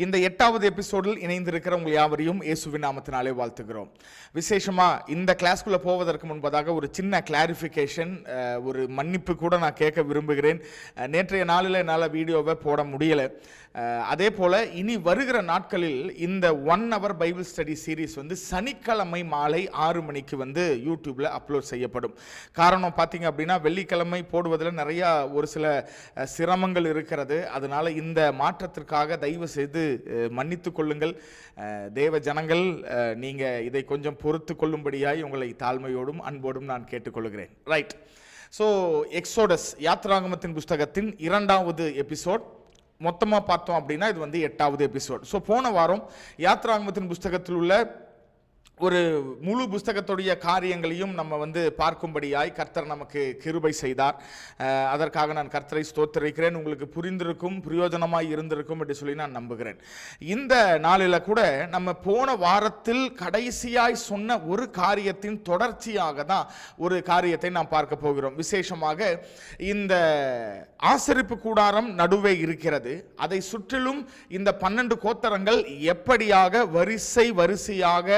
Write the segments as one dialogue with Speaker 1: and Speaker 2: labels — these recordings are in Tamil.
Speaker 1: இந்த 8வது எபிசோடில் இணைந்திருக்கிற உங்கள் யாவரையும் இயேசுவின் நாமத்தினாலே வாழ்த்துகிறோம். விசேஷமாக இந்த கிளாஸ்குள்ளே போவதற்கு முன்பதாக ஒரு சின்ன கிளாரிஃபிகேஷன், ஒரு மன்னிப்பு கூட நான் கேட்க விரும்புகிறேன். நேற்றைய நாளில் என்னால் வீடியோவை போட முடியலை. அதே போல் இனி வருகிற நாட்களில் இந்த 1 hour பைபிள் ஸ்டடி சீரீஸ் சனிக்கிழமை மாலை 6 மணிக்கு யூடியூப்பில் அப்லோட் செய்யப்படும். காரணம் பார்த்தீங்க அப்படின்னா, வெள்ளிக்கிழமை போடுவதில் நிறையா ஒரு சில சிரமங்கள் இருக்கிறது. அதனால் இந்த மாற்றத்திற்காக தயவு செய்து மன்னித்து கொள்ளுங்கள். தேவ ஜனங்கள், நீங்கள் இதை கொஞ்சம் பொறுத்து கொள்ளும்படியாய் உங்களை தாழ்மையோடும் அன்போடும் நான் கேட்டுக்கொள்கிறேன். ரைட். ஸோ எக்ஸோடஸ் யாத்ராகமத்தின் புஸ்தகத்தின் 2வது எபிசோட் மொத்தமாக பார்த்தோம் அப்படின்னா இது 8வது எபிசோட். ஸோ போன வாரம் யாத்ராகமத்தின் புஸ்தகத்தில் உள்ள ஒரு முழு புஸ்தகத்துடைய காரியங்களையும் நம்ம பார்க்கும்படியாய் கர்த்தர் நமக்கு கிருபை செய்தார். அதற்காக நான் கர்த்தரை ஸ்தோத்திரிக்கிறேன். உங்களுக்கு புரிந்திருக்கும், பிரயோஜனமாய் இருந்திருக்கும் என்று சொல்லி நான் நம்புகிறேன். இந்த நாளில் கூட நம்ம போன வாரத்தில் கடைசியாய் சொன்ன ஒரு காரியத்தின் தொடர்ச்சியாக தான் ஒரு காரியத்தை நாம் பார்க்க போகிறோம். விசேஷமாக இந்த ஆசரிப்பு கூடாரம் நடுவே இருக்கிறது. அதை சுற்றிலும் இந்த 12 கோத்திரங்கள் எப்படியாக வரிசையாக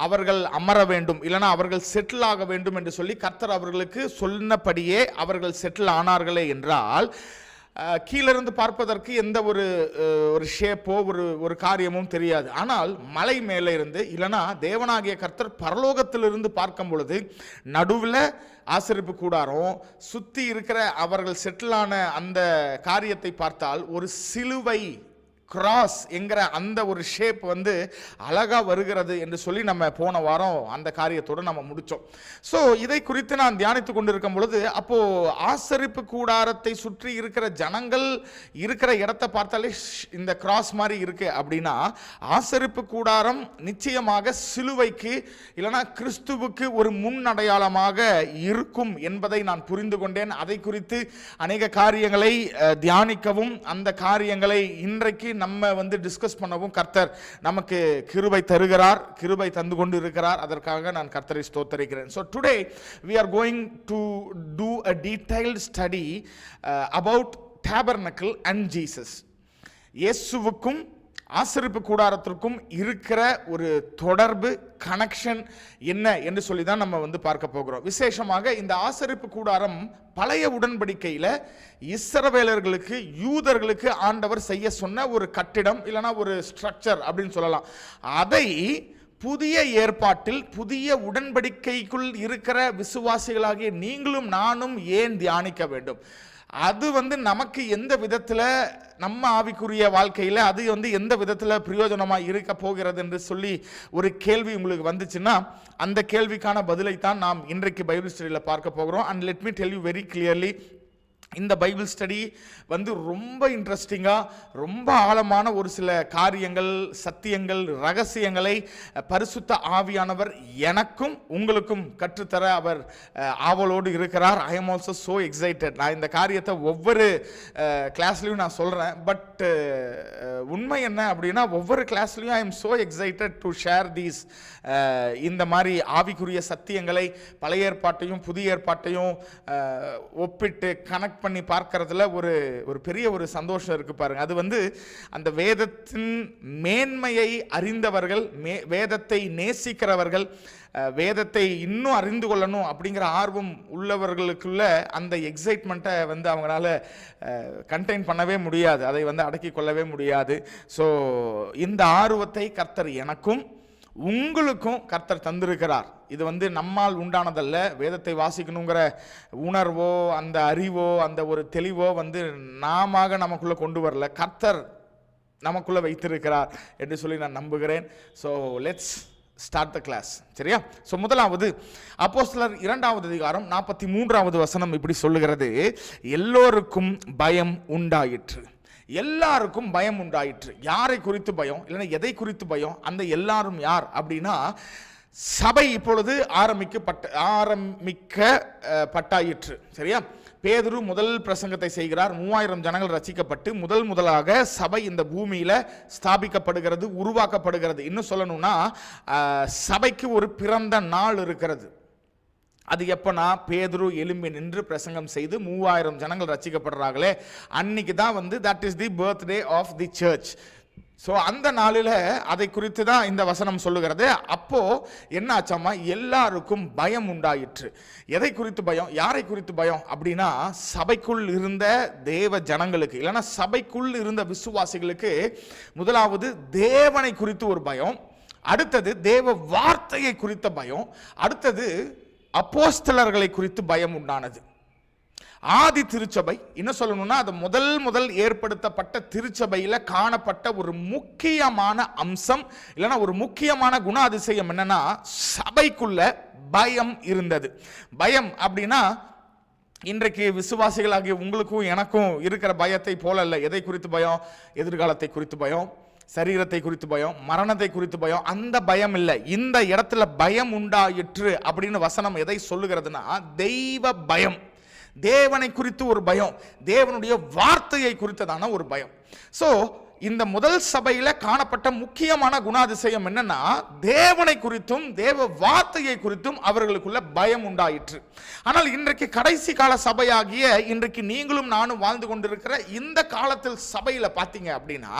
Speaker 1: அவர்கள் அமர வேண்டும், இல்லைனா அவர்கள் செட்டில் ஆக வேண்டும் என்று சொல்லி கர்த்தர் அவர்களுக்கு சொன்னபடியே அவர்கள் செட்டில் ஆனார்களே என்றால், கீழிருந்து பார்ப்பதற்கு எந்த ஒரு ஷேப்போ ஒரு காரியமும் தெரியாது. ஆனால் மலை மேலே இருந்து, இல்லைனா தேவனாகிய கர்த்தர் பரலோகத்திலிருந்து பார்க்கும் பொழுது நடுவில் ஆசரிப்பு கூடாரம் சுற்றி இருக்கிற அவர்கள் செட்டிலான அந்த காரியத்தை பார்த்தால் ஒரு சிலுவை கிராஸ் என்கிற அந்த ஒரு ஷேப் அழகாக வருகிறது என்று சொல்லி நம்ம போன வாரம் அந்த காரியத்தோடு நம்ம முடித்தோம். ஸோ இதை குறித்து நான் தியானித்து கொண்டிருக்கும் பொழுது, அப்போது ஆசரிப்பு கூடாரத்தை சுற்றி இருக்கிற ஜனங்கள் இருக்கிற இடத்தை பார்த்தாலே இந்த கிராஸ் மாதிரி இருக்குது அப்படின்னா, ஆசரிப்பு கூடாரம் நிச்சயமாக சிலுவைக்கு இல்லைனா கிறிஸ்துவுக்கு ஒரு முன் அடையாளமாக இருக்கும் என்பதை நான் புரிந்து கொண்டேன். அதை குறித்து அநேக காரியங்களை தியானிக்கவும் அந்த காரியங்களை இன்றைக்கு நம்ம டிஸ்கஸ் பண்ணவும் கர்த்தர் நமக்கு கிருபை தருகிறார், கிருபை தந்து கொண்டு இருக்கிறார். அதற்காக நான் கர்த்தரை ஸ்தோத்திரிக்கிறேன். So today we are going to do a detailed study about tabernacle and Jesus. இயேசுவுக்கும் ஆசரிப்பு கூடாரத்திற்கும் இருக்கிற ஒரு தொடர்பு, கனெக்ஷன் என்ன என்று சொல்லி தான் நம்ம பார்க்க போகிறோம். விசேஷமாக இந்த ஆசரிப்பு கூடாரம் பழைய உடன்படிக்கையில் இஸ்ரவேலர்களுக்கு, யூதர்களுக்கு ஆண்டவர் செய்ய சொன்ன ஒரு கட்டிடம், இல்லைனா ஒரு ஸ்ட்ரக்சர் அப்படின்னு சொல்லலாம். அதை புதிய ஏற்பாட்டில், புதிய உடன்படிக்கைக்குள் இருக்கிற விசுவாசிகளாகிய நீங்களும் நானும் ஏன் தியானிக்க வேண்டும்? அது நமக்கு எந்த விதத்தில், நம்ம ஆவிக்குரிய வாழ்க்கையில் அது எந்த விதத்தில் பிரயோஜனமாக இருக்க போகிறது என்று சொல்லி ஒரு கேள்வி உங்களுக்கு வந்துச்சுன்னா, அந்த கேள்விக்கான பதிலை தான் நாம் இன்றைக்கு பைபிள் ஸ்டடியில் பார்க்க போகிறோம். And let me tell you very clearly, இந்த பைபிள் ஸ்டடி ரொம்ப இன்ட்ரெஸ்டிங்காக, ரொம்ப ஆழமான ஒரு சில காரியங்கள், சத்தியங்கள், ரகசியங்களை பரிசுத்த ஆவியானவர் எனக்கும் உங்களுக்கும் கற்றுத்தர அவர் ஆவலோடு இருக்கிறார். I am also so excited. நான் இந்த காரியத்தை ஒவ்வொரு கிளாஸ்லையும் நான் சொல்கிறேன். பட் உண்மை என்ன அப்படின்னா, ஒவ்வொரு கிளாஸ்லையும் I am so excited to share these இந்த மாதிரி ஆவிக்குரிய சத்தியங்களை, பழைய ஏற்பாட்டையும் புதிய ஏற்பாட்டையும் ஒப்பிட்டு கனெக்ட் பண்ணி பார்க்கறதுல ஒரு பெரிய ஒரு சந்தோஷம் இருக்கு பாருங்க. அது அந்த வேதத்தின் மேன்மையை அறிந்தவர்கள், வேதத்தை நேசிக்கிறவர்கள், வேதத்தை இன்னும் அறிந்து கொள்ளணும் அப்படிங்கிற ஆர்வம் உள்ளவர்களுக்குள்ள அந்த எக்ஸைட்மெண்ட்டை அவங்களால கண்டெயின் பண்ணவே முடியாது, அதை அடக்கி கொள்ளவே முடியாது. ஸோ இந்த ஆர்வத்தை கர்த்தர் எனக்கும் உங்களுக்கும் கர்த்தர் தந்திருக்கிறார். இது நம்மால் உண்டானதல்ல. வேதத்தை வாசிக்கணுங்கிற உணர்வோ, அந்த அறிவோ, அந்த ஒரு தெளிவோ நாம நமக்குள்ளே கொண்டு வரல, கர்த்தர் நமக்குள்ளே வைத்திருக்கிறார் என்று சொல்லி நான் நம்புகிறேன். So let's start the class. சரியா? ஸோ முதலாவது அப்போஸ்தலர் 2வது அதிகாரம் 43வது வசனம் இப்படி சொல்லுகிறது: எல்லோருக்கும் பயம் உண்டாயிற்று. எல்லாருக்கும் பயம் உண்டாயிற்று. யாரை குறித்து பயம், இல்லைன்னா எதை குறித்து பயம்? அந்த எல்லாரும் யார் அப்படின்னா, சபை இப்பொழுது ஆரம்பிக்கப்பட்டாயிற்று. சரியா? பேதுரு முதல் பிரசங்கத்தை செய்கிறார். 3000 ஜனங்கள் ரசிக்கப்பட்டு முதலாக சபை இந்த பூமியில ஸ்தாபிக்கப்படுகிறது, உருவாக்கப்படுகிறது. இன்னும் சொல்லணும்னா, சபைக்கு ஒரு பிறந்த நாள் இருக்கிறது. அது எப்போனா, பேதுரு எலும்பி நின்று பிரசங்கம் செய்து 3000 ஜனங்கள் ரசிக்கப்படுறாங்களே, அன்னைக்கு தான் that is the birthday of the church. So அந்த நாளில் அதை குறித்து தான் இந்த வசனம் சொல்லுகிறது. அப்போ என்ன ஆச்சாமா, எல்லாருக்கும் பயம் உண்டாயிற்று. எதை குறித்து பயம், யாரை குறித்து பயம் அப்படின்னா, சபைக்குள் இருந்த தேவ ஜனங்களுக்கு, இல்லைன்னா சபைக்குள் இருந்த விசுவாசிகளுக்கு முதலாவது தேவனை குறித்து ஒரு பயம், அடுத்தது தேவ வார்த்தையை குறித்த பயம், அடுத்தது அப்போஸ்தலர்களை குறித்து பயம் உண்டானது. ஆதி திருச்சபை, இன்னும் சொல்லணும்னா அது முதல் ஏற்படுத்தப்பட்ட திருச்சபையில் காணப்பட்ட ஒரு முக்கியமான அம்சம், இல்லைன்னா ஒரு முக்கியமான குணாதிசயம் என்னன்னா, சபைக்குள்ள பயம் இருந்தது. பயம் அப்படின்னா இன்றைக்கு விசுவாசிகளாகிய உங்களுக்கும் எனக்கும் இருக்கிற பயத்தை போல அல்ல. எதை குறித்து பயம்? எதிர்காலத்தை குறித்து பயம், சரீரத்தை குறித்து பயம், மரணத்தை குறித்து பயம். அந்த பயம் இல்லை. இந்த இடத்துல பயம் உண்டாயிற்று அப்படின்னு வசனம் எதை சொல்லுகிறதுனா, தெய்வ பயம், தேவனை குறித்து ஒரு பயம், தேவனுடைய வார்த்தையை குறித்ததான ஒரு பயம். சோ இந்த முதல் சபையில காணப்பட்ட முக்கியமான குணாதிசயம் என்னன்னா, தேவனை குறித்தும் தேவ வார்த்தையை குறித்தும் அவர்களுக்குள்ள பயம் உண்டாயிற்று. ஆனால் இன்றைக்கு கடைசி கால சபையாகிய இன்றைக்கு நீங்களும் நானும் வாழ்ந்து கொண்டிருக்கிற இந்த காலத்தில் சபையில பாத்தீங்க அப்படின்னா,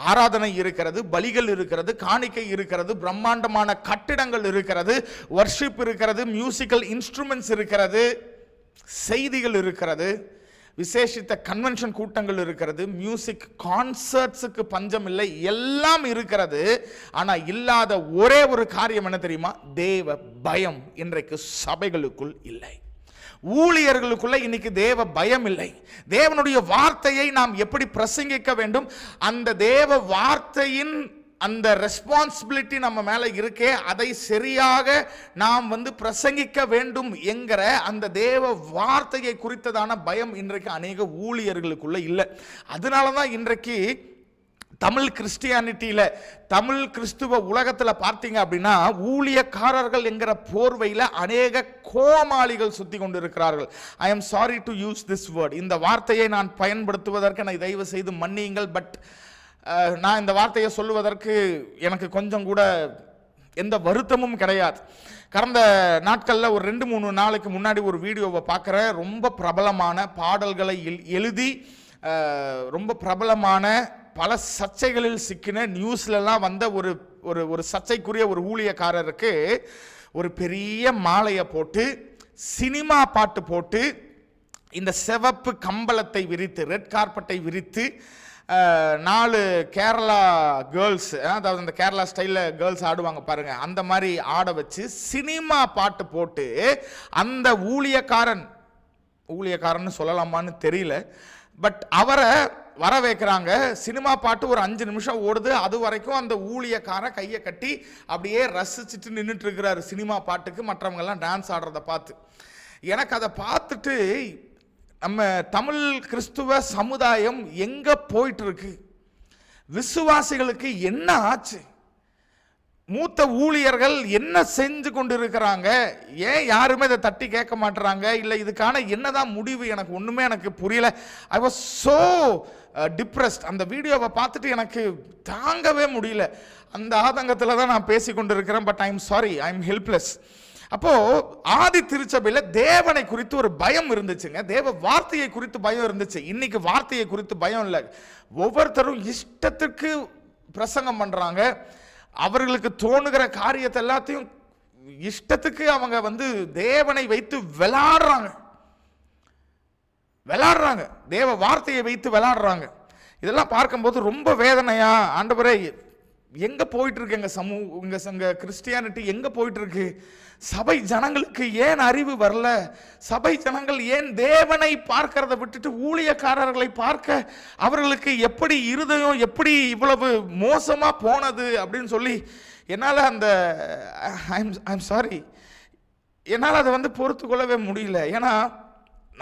Speaker 1: ஆராதனை இருக்கிறது, பலிகள் இருக்கிறது, காணிக்கை இருக்கிறது, பிரம்மாண்டமான கட்டிடங்கள் இருக்கிறது, வர்ஷிப் இருக்கிறது, மியூசிக்கல் இன்ஸ்ட்ருமெண்ட்ஸ் இருக்கிறது, செய்திகள் இருக்கிறது, விசேஷித்த கன்வென்ஷன் கூட்டங்கள் இருக்கிறது, மியூசிக் கான்சர்ட்ஸுக்கு பஞ்சம் இல்லை, எல்லாம் இருக்கிறது. ஆனா இல்லாத ஒரே ஒரு காரியம் என்ன தெரியுமா? தேவ பயம் இன்றைக்கு சபைகளுக்குள் இல்லை. ஊழியர்களுக்குள்ள இன்னைக்கு தேவ பயம் இல்லை. தேவனுடைய வார்த்தையை நாம் எப்படி பிரசங்கிக்க வேண்டும், அந்த தேவ வார்த்தையின் அந்த ரெஸ்பான்சிபிலிட்டி நம்ம மேல இருக்கே, அதை சரியாக நாம் பிரசங்கிக்க வேண்டும் என்கிற அந்த தேவ வார்த்தையை குறித்ததான பயம் இன்றைக்கு அநேக ஊழியர்களுக்குள்ள இல்லை. அதனால தான் இன்றைக்கு தமிழ் கிறிஸ்டியானிட்டியில, தமிழ் கிறிஸ்துவ உலகத்துல பார்த்தீங்க அப்படின்னா, ஊழியக்காரர்கள் என்கிற போர்வையில் அநேக கோமாளிகள் சுத்தி கொண்டிருக்கிறார்கள். I am sorry to use this word. இந்த வார்த்தையை நான் பயன்படுத்துவதற்கு நான் தயவு செய்து மன்னியுங்கள். பட் நான் இந்த வார்த்தையை சொல்லுவதற்கு எனக்கு கொஞ்சம் கூட எந்த வருத்தமும் கிடையாது. கடந்த நாட்களில் ஒரு 2-3 நாளைக்கு முன்னாடி ஒரு வீடியோவை பார்க்குறேன். ரொம்ப பிரபலமான பாடல்களை எழுதி ரொம்ப பிரபலமான பல சர்ச்சைகளில் சிக்கின நியூஸ்லலாம் வந்த ஒரு ஒரு சர்ச்சைக்குரிய ஒரு ஊழியக்காரருக்கு ஒரு பெரிய மாலையை போட்டு, சினிமா பாட்டு போட்டு, இந்த சிவப்பு கம்பளத்தை விரித்து, ரெட் கார்பெட்டை விரித்து, 4 கேரளா கேர்ள்ஸ், அதாவது இந்த கேரளா ஸ்டைலில் கேர்ள்ஸ் ஆடுவாங்க பாருங்க, அந்த மாதிரி ஆட வச்சு சினிமா பாட்டு போட்டு அந்த ஊழியக்காரன்னு சொல்லலாமான்னு தெரியல, பட் அவரை வர வைக்கிறாங்க. சினிமா பாட்டு ஒரு 5 நிமிஷம் ஓடுது. அது வரைக்கும் அந்த ஊழியக்காரன் கையை கட்டி அப்படியே ரசிச்சுட்டு நின்றுட்டு இருக்கிறாரு சினிமா பாட்டுக்கு, மற்றவங்க எல்லாம் டான்ஸ் ஆடுறத பார்த்து. எனக்கு அதை பார்த்துட்டு நம்ம தமிழ் கிறிஸ்துவ சமுதாயம் எங்க போயிட்டு இருக்கு? விசுவாசிகளுக்கு என்ன ஆச்சு? மூத்த ஊழியர்கள் என்ன செஞ்சு கொண்டு இருக்கிறாங்க? ஏன் யாருமே இதை தட்டி கேட்க மாட்டுறாங்க? இல்லை இதுக்கான என்னதான் முடிவு? எனக்கு ஒண்ணுமே எனக்கு புரியல. I was so depressed. அந்த வீடியோவை பார்த்துட்டு எனக்கு தாங்கவே முடியல. அந்த ஆதங்கத்தில் தான் நான் பேசி கொண்டு இருக்கிறேன். But I am sorry, I am helpless. அப்போ ஆதி திருச்சபையில் தேவனை குறித்து ஒரு பயம் இருந்துச்சுங்க, தேவ வார்த்தையை குறித்து பயம் இருந்துச்சு. இன்னைக்கு வார்த்தையை குறித்து பயம் இல்லை. ஒவ்வொருத்தரும் இஷ்டத்துக்கு பிரசங்கம் பண்றாங்க. அவர்களுக்கு தோணுகிற காரியத்தை எல்லாத்தையும் இஷ்டத்துக்கு அவங்க தேவனை வைத்து விளையாடுறாங்க, தேவ வார்த்தையை வைத்து விளையாடுறாங்க. இதெல்லாம் பார்க்கும்போது ரொம்ப வேதனையா, ஆண்டவரே எங்க போயிட்டு இருக்கு எங்க கிறிஸ்டியானிட்டி, எங்க போயிட்டு இருக்கு? சபை ஜனங்களுக்கு ஏன் அறிவு வரல? சபை ஜனங்கள் ஏன் தேவனை பார்க்கிறத விட்டுட்டு ஊழியக்காரர்களை பார்க்க அவர்களுக்கு எப்படி இருதயம் எப்படி இவ்வளவு மோசமா போனது அப்படின்னு சொல்லி என்னால் ஐம் சாரி, என்னால் அதை பொறுத்து கொள்ளவே முடியல. ஏன்னா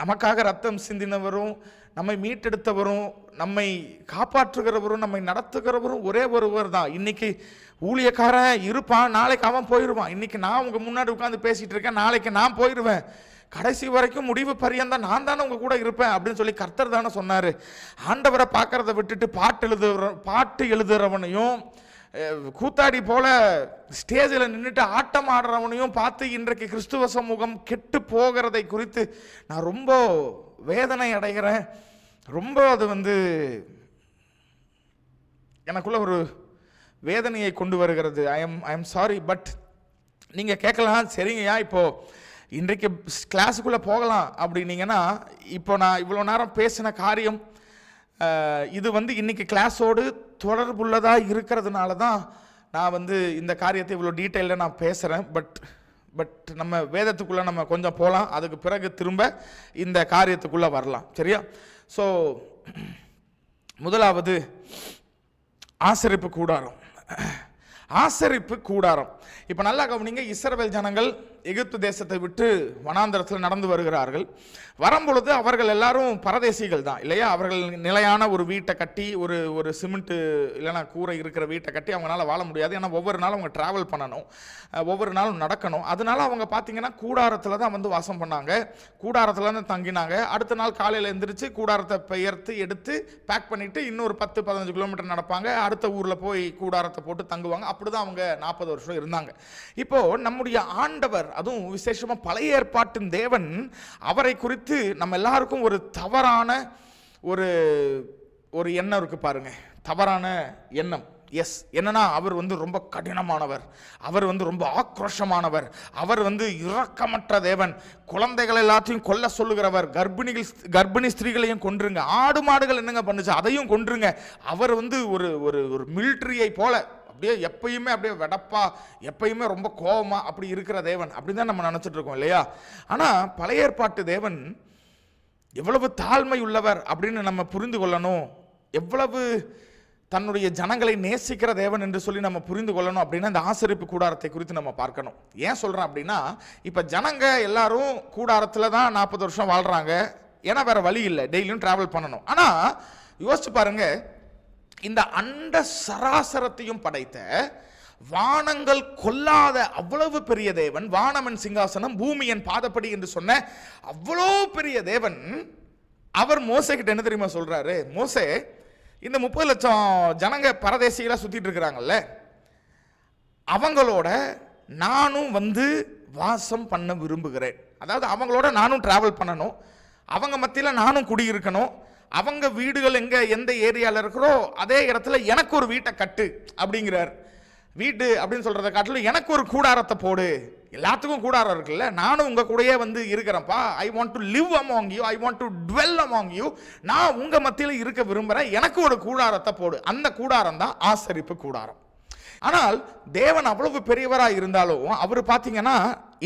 Speaker 1: நமக்காக ரத்தம் சிந்தினவரும், நம்மை மீட்டெடுத்தவரும், நம்மை காப்பாற்றுகிறவரும், நம்மை நடத்துகிறவரும் ஒரே ஒருவர் தான். இன்னைக்கு ஊழியக்காரன் இருப்பான், நாளைக்கு அவன் போயிடுவான். இன்னைக்கு நான் உங்க முன்னாடி உட்காந்து பேசிட்டு இருக்கேன், நாளைக்கு நான் போயிடுவேன். கடைசி வரைக்கும் முடிவு பரியந்தான் நான் தானே உங்க கூட இருப்பேன் அப்படின்னு சொல்லி கர்த்தர் தானே சொன்னாரு. ஆண்டவரை பார்க்கறத விட்டுட்டு பாட்டு எழுதுறவனையும், கூத்தாடி போல ஸ்டேஜில் நின்றுட்டு ஆட்டம் ஆடுறவனையும் பார்த்து இன்றைக்கு கிறிஸ்துவ சமூகம் கெட்டு போகிறதை குறித்து நான் ரொம்ப வேதனை அடைகிறேன். ரொம்ப அது எனக்குள்ள ஒரு வேதனையை கொண்டு வருகிறது. ஐ எம் சாரி, பட் நீங்கள் கேட்கலாம், சரிங்கய்யா இப்போது இன்றைக்கு கிளாஸுக்குள்ளே போகலாம் அப்படின்னீங்கன்னா, இப்போ நான் இவ்வளோ நேரம் பேசின காரியம் இது இன்றைக்கி கிளாஸோடு தொடர்புள்ளதாக இருக்கிறதுனால தான் நான் இந்த காரியத்தை இவ்வளோ டீட்டெயிலில் நான் பேசுகிறேன். பட் நம்ம வேதத்துக்குள்ளே நம்ம கொஞ்சம் போகலாம், அதுக்கு பிறகு திரும்ப இந்த காரியத்துக்குள்ளே வரலாம், சரியா? ஸோ முதலாவது ஆசரிப்பு கூடாரம். ஆசரிப்பு கூடாரம். இப்போ நல்லா கவனிங்க, இஸ்ரவேல் ஜனங்கள் எகிப்து தேசத்தை விட்டு வனாந்தரத்தில் நடந்து வருகிறார்கள். வரும்பொழுது அவர்கள் எல்லாரும் பரதேசிகள் தான் இல்லையா? அவர்கள் நிலையான ஒரு வீட்டை கட்டி, ஒரு சிமெண்ட்டு இல்லைன்னா கூரை இருக்கிற வீட்டை கட்டி அவங்களால வாழ முடியாது. ஏன்னா ஒவ்வொரு நாளும் அவங்க ட்ராவல் பண்ணணும், ஒவ்வொரு நாளும் நடக்கணும். அதனால அவங்க பார்த்தீங்கன்னா கூடாரத்தில் தான் வாசம் பண்ணாங்க, கூடாரத்தில் தான் தங்கினாங்க. அடுத்த நாள் காலையில் எழுந்திரிச்சு கூடாரத்தை பெயர்த்து எடுத்து பேக் பண்ணிவிட்டு இன்னொரு 10-15 கிலோமீட்டர் நடப்பாங்க, அடுத்த ஊரில் போய் கூடாரத்தை போட்டு தங்குவாங்க. அப்படி தான் அவங்க 40 வருஷம் இருந்தாங்க. இப்போது நம்முடைய ஆண்டவர், அதுவும் விசேஷமாக பழைய ஏற்பாட்டின் தேவன், அவரை குறித்து நம்ம எல்லாருக்கும் ஒரு தவறான ஒரு எண்ணம் இருக்கு பாருங்க. தவறான எண்ணம். எஸ், என்னன்னா அவர் ரொம்ப கடினமானவர், அவர் ரொம்ப ஆக்ரோஷமானவர், அவர் இரக்கமற்ற தேவன், குழந்தைகள் எல்லாத்தையும் கொல்ல சொல்லுகிறவர், கர்ப்பிணி ஸ்திரீகளையும் கொன்றுங்க, ஆடு மாடுகள் என்னங்க பண்ணுச்சு அதையும் கொன்றுங்க. அவர் ஒரு மிலிட்டரியை போல அப்படியே எப்பயுமே அப்படியே வெடப்பா, எப்பயுமே ரொம்ப கோபமா அப்படி இருக்கிற தேவன் அப்படின்னு தான் நம்ம நினைச்சிட்டு இருக்கோம் இல்லையா? ஆனா பழைய ஏற்பாட்டு தேவன் எவ்வளவு தாழ்மை உள்ளவர் அப்படின்னு நம்ம புரிந்து கொள்ளணும். எவ்வளவு தன்னுடைய ஜனங்களை நேசிக்கிற தேவன் என்று சொல்லி நம்ம புரிந்து கொள்ளணும் அப்படின்னா இந்த ஆசரிப்பு கூடாரத்தை குறித்து நம்ம பார்க்கணும். ஏன் சொல்றேன் அப்படின்னா, இப்ப ஜனங்க எல்லாரும் கூடாரத்துல தான் 40 வருஷம் வாழ்றாங்க. ஏன்னா வேற வழி இல்லை, டெய்லியும் டிராவல் பண்ணணும். ஆனா யோசிச்சு பாருங்க, இந்த அண்ட சராசரத்தையும் படைத்த, வானங்கள் கொல்லாத அவ்வளவு பெரிய தேவன், வானமன் சிங்காசனம் பூமியின் பாதப்படி என்று சொன்ன அவ்வளோ பெரிய தேவன், அவர் மோசே கிட்ட என்ன தெரியுமா சொல்றாரு? மோசே, இந்த 30 லட்சம் ஜனங்க பரதேசிகளா சுத்திட்டு இருக்கிறாங்கல்ல, அவங்களோட நானும் வாசம் பண்ண விரும்புகிறேன். அதாவது அவங்களோட நானும் டிராவல் பண்ணணும், அவங்க மத்தியில் நானும் குடியிருக்கணும், அவங்க வீடுகள் எந்த ஏரியாவில் இருக்கிறோ அதே இடத்துல எனக்கு ஒரு வீட்டை கட்டு அப்படிங்கிறார். வீட்டு அப்படின்னு சொல்றதை காட்டிலும் எனக்கு ஒரு கூடாரத்தை போடு. எல்லாத்துக்கும் கூடாரம் இருக்குல்ல, நானும் உங்க கூடயே இருக்கிறேன்ப்பா. I want to live among you, I want to dwell among you. நான் உங்க மத்தியில் இருக்க விரும்புகிறேன், எனக்கு ஒரு கூடாரத்தை போடு. அந்த கூடாரம் தான் ஆசரிப்பு கூடாரம். ஆனால் தேவன் அவ்வளவு பெரியவராக இருந்தாலும் அவர் பார்த்தீங்கன்னா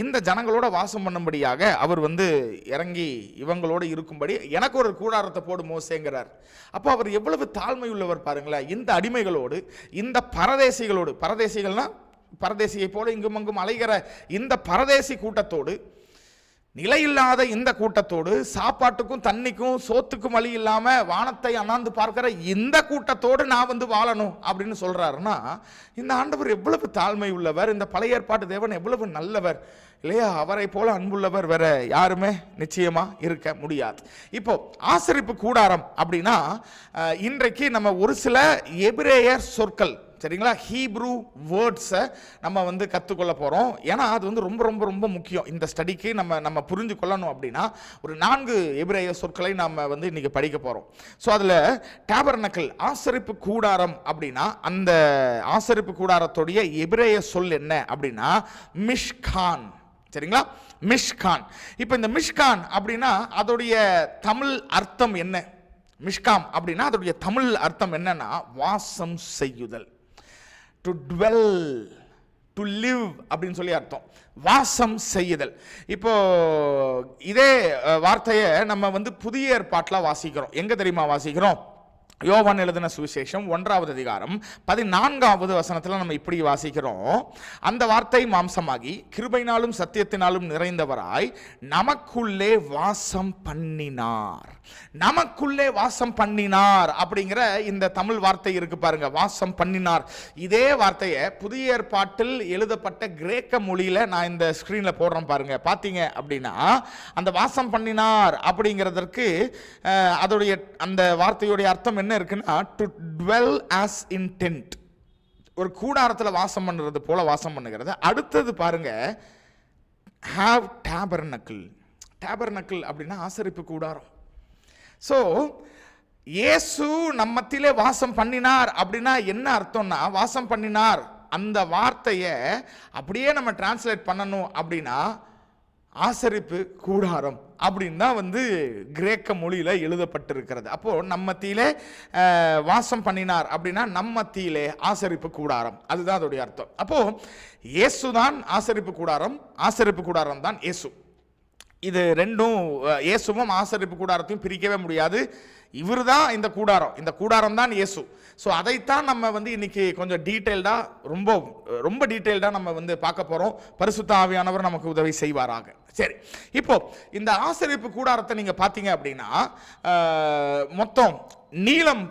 Speaker 1: இந்த ஜனங்களோட வாசம் பண்ணும்படியாக அவர் இறங்கி இவங்களோட இருக்கும்படி எனக்கு ஒரு கூடாரத்தை போடு மோசேங்கிறார். அப்போ அவர் எவ்வளவு தாழ்மை உள்ளவர் பாருங்களேன். இந்த அடிமைகளோடு, இந்த பரதேசிகளோடு, பரதேசிகள்னா பரதேசியை போல இங்கும் அங்கும் அலைகிற இந்த பரதேசி கூட்டத்தோடு, நிலையில்லாத இந்த கூட்டத்தோடு, சாப்பாட்டுக்கும் தண்ணிக்கும் சோத்துக்கும் வழி இல்லாம வானத்தை அண்ணாந்து பார்க்கிற இந்த கூட்டத்தோடு நான் வாழணும் அப்படின்னு சொல்றாருன்னா, இந்த ஆண்டவர் எவ்வளவு தாழ்மை உள்ளவர், இந்த பழைய ஏற்பாட்டு தேவன் எவ்வளவு நல்லவர் இல்லையா? அவரை போல அன்புள்ளவர் வேற யாருமே நிச்சயமா இருக்க முடியாது. இப்போ ஆசரிப்பு கூடாரம் அப்படின்னா, இன்றைக்கு நம்ம ஒரு சில எபிரேயர் சொற்கள், சரிங்களா, ஹீப்ரூ வேர்ட்ஸை நம்ம கற்றுக்கொள்ள போகிறோம். ஏன்னா அது ரொம்ப ரொம்ப ரொம்ப முக்கியம் இந்த ஸ்டடிக்கு. நம்ம புரிஞ்சு கொள்ளணும் அப்படின்னா ஒரு 4 எபிரேய சொற்களை நம்ம இன்னைக்கு படிக்க போகிறோம். ஸோ அதில் டேபர்னக்கிள், ஆசரிப்பு கூடாரம் அப்படின்னா, அந்த ஆசரிப்பு கூடாரத்துடைய எபிரேய சொல் என்ன அப்படின்னா மிஷ்கான். சரிங்களா, மிஷ்கான். இப்போ இந்த மிஷ்கான் அப்படின்னா அதோடைய தமிழ் அர்த்தம் என்ன? மிஷ்காம் அப்படின்னா அதோடைய தமிழ் அர்த்தம் என்னன்னா வாசம் செய்யுதல். டு டுவெல், டு லிவ் அப்படின்னு சொல்லி அர்த்தம், வாசம் செய்யுதல். இப்போ இதே வார்த்தையை நம்ம புதிய ஏற்பாட்டில் வாசிக்கிறோம். எங்க தெரியுமா வாசிக்கிறோம்? யோவான் எழுதின சுவிசேஷம் 1வது அதிகாரம் 14வது வசனத்தில் நம்ம இப்படி வாசிக்கிறோம். அந்த வார்த்தை மாம்சமாகி கிருபையினாலும் சத்தியத்தினாலும் நிறைந்தவராய் நமக்குள்ளே வாசம் பண்ணினார். நமக்குள்ளே வாசம் பண்ணினார் அப்படிங்கிற இந்த தமிழ் வார்த்தை இருக்கு பாருங்க, வாசம் பண்ணினார். இதே வார்த்தையை புதிய ஏற்பாட்டில் எழுதப்பட்ட கிரேக்க மொழியில நான் இந்த ஸ்கிரீன்ல போடுறேன் பாருங்க. பாத்தீங்க அப்படின்னா அந்த வாசம் பண்ணினார் அப்படிங்கிறதற்கு அதோடைய அந்த வார்த்தையுடைய அர்த்தம் என்ன இருக்குன்னா, to dwell as in tent, ஒரு கூடாரத்தில் வாசம் பண்ணுறது போல வாசம் பண்ணுகிறது. அடுத்தது பாருங்க, ஹாவ் டேபர்னக்கிள். டேபர்னக்கிள் அப்படின்னா ஆசரிப்பு கூடாரம். ஸோ இயேசு நம்ம மத்தியிலே வாசம் பண்ணினார் அப்படின்னா என்ன அர்த்தம்னா, வாசம் பண்ணினார் அந்த வார்த்தையை அப்படியே நம்ம டிரான்ஸ்லேட் பண்ணணும் அப்படின்னா ஆசரிப்பு கூடாரம் அப்படின்னு தான் கிரேக்க மொழியில் எழுதப்பட்டிருக்கிறது. அப்போது நம்ம மத்தியிலே வாசம் பண்ணினார் அப்படின்னா நம்ம மத்தியிலே ஆசரிப்பு கூடாரம், அதுதான் அதோடைய அர்த்தம். அப்போது இயேசு தான் ஆசரிப்பு கூடாரம் தான் இயேசு. இது ரெண்டும், இயேசுவும் ஆசரிப்பு கூடாரத்தையும் பிரிக்கவே முடியாது. இவர் தான் இந்த கூடாரம் தான் இயேசு. ஸோ அதைத்தான் நம்ம இன்னைக்கு கொஞ்சம் டீட்டெயில்டாக, ரொம்ப டீட்டெயில்டாக நம்ம பார்க்க போகிறோம். பரிசுத்த ஆவியானவர் நமக்கு உதவி செய்வாராக. சரி, இப்போ இந்த ஆசரிப்பு கூடாரத்தை நீங்கள் பார்த்தீங்க அப்படின்னா மொத்தம் நீளம்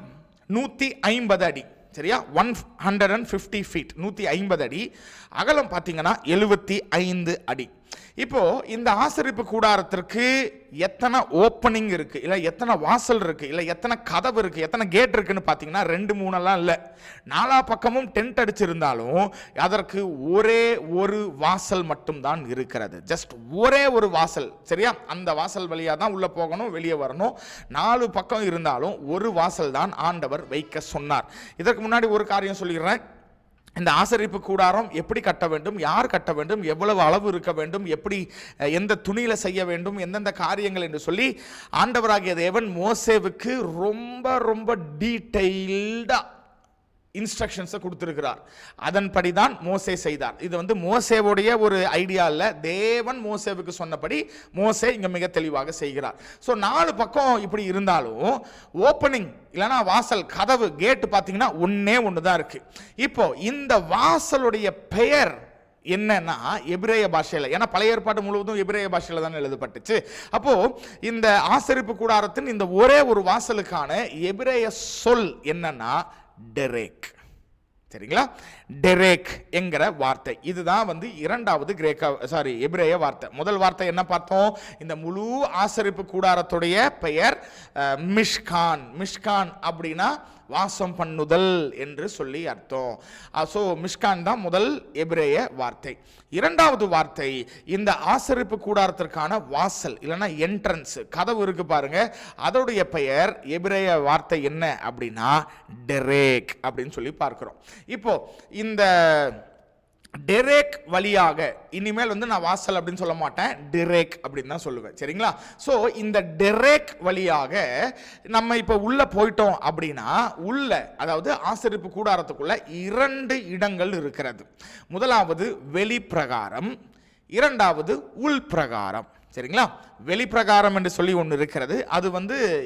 Speaker 1: 150 அடி, சரியா? 150 ஃபீட், 150 அடி. அகலம் பார்த்தீங்கன்னா 75 அடி. இப்போ இந்த ஆசரிப்பு கூடாரத்திற்கு எத்தனை ஓப்பனிங் இருக்கு, இல்லை எத்தனை வாசல் இருக்கு, இல்லை எத்தனை கதவு இருக்கு, எத்தனை கேட் இருக்குன்னு பார்த்தீங்கன்னா 2 3 இல்லை. 4 பக்கமும் டென்ட் அடிச்சிருந்தாலும் அதற்கு ஒரே ஒரு வாசல் மட்டும்தான் இருக்கிறது. ஜஸ்ட் ஒரே ஒரு வாசல், சரியா? அந்த வாசல் வழியாக தான் உள்ள போகணும், வெளியே வரணும். 4 பக்கம் இருந்தாலும் ஒரு வாசல் தான் ஆண்டவர் வைக்க சொன்னார். இதற்கு முன்னாடி ஒரு காரியம் சொல்லிடுறேன். இந்த ஆசரிப்பு கூடாரம் எப்படி கட்ட வேண்டும், யார் கட்ட வேண்டும், எவ்வளவு அளவு இருக்க வேண்டும், எப்படி எந்த துணியில செய்ய வேண்டும், எந்தெந்த காரியங்கள் என்று சொல்லி ஆண்டவராகிய தேவன் மோசேவுக்கு ரொம்ப ரொம்ப டீட்டெயில்டா இன்ஸ்ட்ரக்ஷன்ஸை கொடுத்திருக்கிறார். அதன்படி தான் மோசே செய்தார். இது மோசேவுடைய ஒரு ஐடியா இல்லை, தேவன் மோசேவுக்கு சொன்னபடி மோசே இங்க மிக தெளிவாக செய்கிறார். ஸோ 4 பக்கம் இப்படி இருந்தாலும் ஓப்பனிங் இல்லைனா வாசல், கதவு, கேட்டு பார்த்தீங்கன்னா ஒன்று தான் இருக்கு. இப்போ இந்த வாசலுடைய பெயர் என்னன்னா எபிரேய பாஷையில், ஏன்னா பழைய ஏற்பாடு முழுவதும் எபிரேய பாஷையில் தான் எழுதப்பட்டுச்சு. அப்போ இந்த ஆசரிப்பு கூடாரத்தின் இந்த ஒரே ஒரு வாசலுக்கான எபிரேய சொல் என்னன்னா டெரேக். சரிங்களா? டெரேக் என்கிற வார்த்தை இதுதான் இரண்டாவது எபிரேய வார்த்தை. முதல் வார்த்தை என்ன பார்த்தோம்? இந்த முழு ஆசரிப்பு கூடாரத்துடைய பெயர் மிஷ்கான். மிஷ்கான் அப்படின்னா வாசம் பண்ணுதல் என்று சொல்லி அர்த்தம். ஸோ மிஷ்கான் தான் முதல் எபிரேய வார்த்தை. இரண்டாவது வார்த்தை இந்த ஆசரிப்பு கூடாரத்திற்கான வாசல் இல்லைன்னா என்ட்ரன்ஸ், கதவு இருக்கு பாருங்க, அதோடைய பெயர் எபிரேய வார்த்தை என்ன அப்படின்னா டெரேக் அப்படின்னு சொல்லி பார்க்கிறோம். இப்போ இந்த டெரேக் வழியாக இனிமேல் நான் வாசல் அப்படின்னு சொல்ல மாட்டேன், டெரேக் அப்படின்னு தான் சொல்லுவேன். சரிங்களா? ஸோ இந்த டெரேக் வழியாக நம்ம இப்போ உள்ள போயிட்டோம் அப்படின்னா உள்ள, அதாவது ஆசரிப்பு கூடாரத்துக்குள்ள 2 இடங்கள் இருக்கிறது. முதலாவது வெளிப்பிரகாரம், இரண்டாவது உள் பிரகாரம். சரிங்களா? வெளிப்பிரகாரம் என்று சொல்லி ஒன்று இருக்கிறது. அது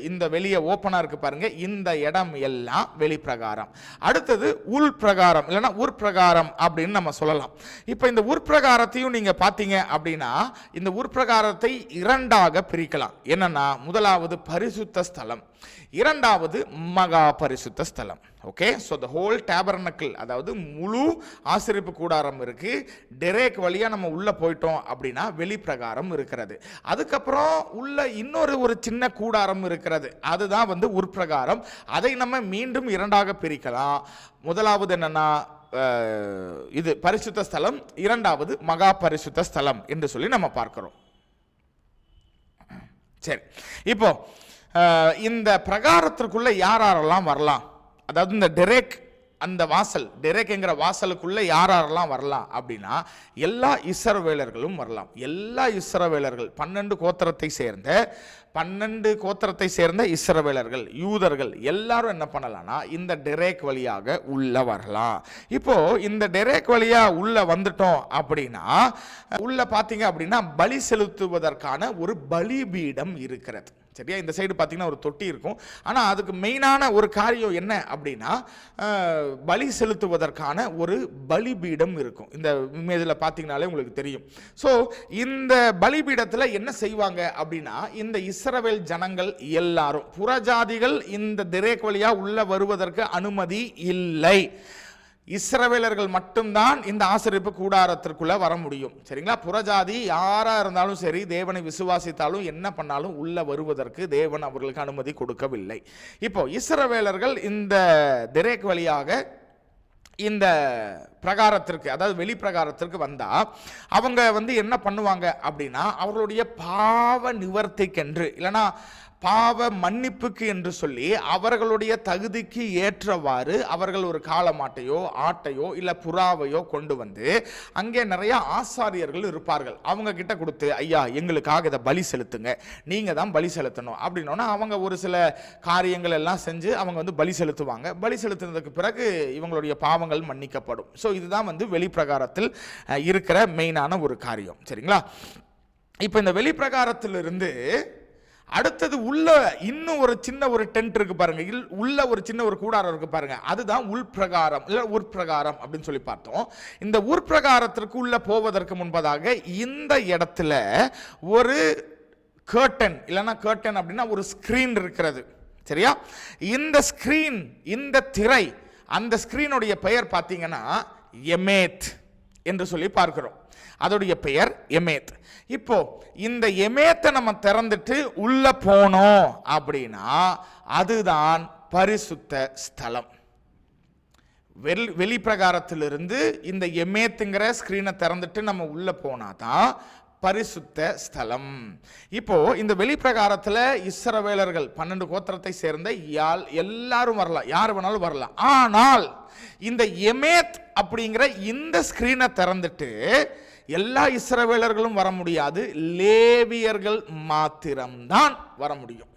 Speaker 1: இந்த வெளியே ஓப்பனாக இருக்கு பாருங்க, இந்த இடம் எல்லாம் வெளிப்பிரகாரம். அடுத்தது உள் பிரகாரம் இல்லைன்னா உட்பிரகாரம் அப்படின்னு நம்ம சொல்லலாம். இப்போ இந்த உட்பிரகாரத்தையும் நீங்க பார்த்தீங்க அப்படின்னா இந்த உட்பிரகாரத்தை 2ஆக பிரிக்கலாம். என்னன்னா முதலாவது பரிசுத்த ஸ்தலம், இரண்டாவது மகா பரிசுத்த ஸ்தலம். ஓகே, ஸோ த ஹோல் டேபர்னக்கிள், அதாவது முழு ஆசரிப்பு கூடாரம் இருக்கு. டெரேக் வழியா நம்ம உள்ள போயிட்டோம் அப்படின்னா வெளிப்பிரகாரம் இருக்கிறது. அதுக்கப்புறம் உள்ள ஒரு சின்ன கூடாரம் இருக்கிறது, அதுதான் உட்பிரகாரம். அதை நம்ம மீண்டும் 2ஆக பிரிக்கலாம். முதலாவது என்னன்னா இது பரிசுத்த ஸ்தலம், இரண்டாவது மகா பரிசுத்த ஸ்தலம் என்று சொல்லி நம்ம பார்க்கிறோம். சரி, இப்போ இந்த பிரகாரத்திற்குள்ள யாரெல்லாம் வரலாம், அதாவது இந்த டெரேக் அந்த வாசல், டெரேக் என்கிற வாசலுக்குள்ள யாரெல்லாம் வரலாம் அப்படின்னா எல்லா இஸ்ரவேலர்களும் வரலாம். எல்லா இஸ்ரவேலர்கள் 12 கோத்திரத்தை சேர்ந்த இஸ்ரவேலர்கள், யூதர்கள் எல்லாரும் என்ன பண்ணலாம்னா இந்த டெரேக் வழியாக உள்ள வரலாம். இப்போ இந்த டெரேக் வழியா உள்ள வந்துட்டோம் அப்படின்னா உள்ள பார்த்தீங்க அப்படின்னா பலி செலுத்துவதற்கான ஒரு பலிபீடம் இருக்கிறது. சரியா? இந்த சைடு பார்த்தீங்கன்னா ஒரு தொட்டி இருக்கும். ஆனால் அதுக்கு மெயினான ஒரு காரியம் என்ன அப்படின்னா பலி செலுத்துவதற்கான ஒரு பலிபீடம் இருக்கும். இந்த இமேஜில் பார்த்தீங்கனாலே உங்களுக்கு தெரியும். ஸோ இந்த பலிபீடத்தில் என்ன செய்வாங்க அப்படின்னா இந்த இஸ்ரவேல் ஜனங்கள் எல்லாரும், புறஜாதிகள் இந்த டெரேக் வழியா உள்ள வருவதற்கு அனுமதி இல்லை. இஸ்ரவேலர்கள் மட்டும்தான் இந்த ஆசரிப்பு கூடாரத்திற்குள்ள வர முடியும். சரிங்களா? புறஜாதி யாரா இருந்தாலும் சரி, தேவனை விசுவாசித்தாலும் என்ன பண்ணாலும் உள்ள வருவதற்கு தேவன் அவர்களுக்கு அனுமதி கொடுக்கவில்லை. இப்போ இஸ்ரவேலர்கள் இந்த டெரேக் வழியாக இந்த பிரகாரத்திற்கு, அதாவது வெளி பிரகாரத்திற்கு வந்தா அவங்க வந்து என்ன பண்ணுவாங்க அப்படின்னா, அவர்களுடைய பாவ நிவர்த்திக்கென்று இல்லைன்னா பாவ மன்னிப்புக்கு என்று சொல்லி அவர்களுடைய தகுதிக்கு ஏற்றவாறு அவர்கள் ஒரு காளமாட்டையோ ஆட்டையோ இல்லை புறாவையோ கொண்டு வந்து அங்கே நிறைய ஆசாரியர்கள் இருப்பார்கள். அவங்க கிட்ட கொடுத்து, ஐயா எங்களுக்காக இதை பலி செலுத்துங்க, நீங்கள் தான் பலி செலுத்தணும் அப்படின்னோன்னா அவங்க ஒரு சில காரியங்கள் எல்லாம் செஞ்சு அவங்க வந்து பலி செலுத்துவாங்க. பலி செலுத்தினதுக்கு பிறகு இவங்களுடைய பாவங்கள் மன்னிக்கப்படும். ஸோ இதுதான் வந்து வெளிப்பிரகாரத்தில் இருக்கிற மெயினான ஒரு காரியம். சரிங்களா? இப்போ இந்த வெளிப்பிரகாரத்திலிருந்து அடுத்தது உள்ள இன்னும் ஒரு சின்ன ஒரு டென்ட் இருக்கு பாருங்க, உள்ள ஒரு சின்ன ஒரு கூடாரம் இருக்கு பாருங்க, அதுதான் உள்பிரகாரம் இல்ல உட்பிரகாரம் அப்படின்னு சொல்லி பார்த்தோம். இந்த உட்பிரகாரத்திற்கு உள்ள போவதற்கு முன்பதாக இந்த இடத்துல ஒரு கர்டன் இல்லைன்னா கர்டன் அப்படின்னா ஒரு ஸ்கிரீன் இருக்கிறது. சரியா? இந்த ஸ்கிரீன், இந்த திரை, அந்த ஸ்கிரீனுடைய பெயர் பார்த்தீங்கன்னா எமேத் என்று சொல்லி பார்க்கிறோம். அதோடைய பெயர் எமேத். இப்போ இந்த எமேத்தை நம்ம திறந்துட்டு உள்ள போனோம் அப்படின்னா அதுதான் பரிசுத்த ஸ்தலம். வெளிப்பிரகாரத்திலிருந்து இந்த எமேத்துங்கிற ஸ்கிரீனை திறந்துட்டு நம்ம உள்ள போனாதான் பரிசுத்த ஸ்தலம். இப்போ இந்த வெளிப்பிரகாரத்தில் இஸ்ரவேலர்கள் 12 கோத்திரத்தை சேர்ந்த எல்லாரும் வரலாம், யார் வேணாலும் வரலாம். ஆனால் இந்த எமேத் அப்படிங்கிற இந்த ஸ்கிரீனை திறந்துட்டு எல்லா இஸ்ரவேலர்களும் வர முடியாது, லேவியர்கள் மாத்திரம்தான் வர முடியும்.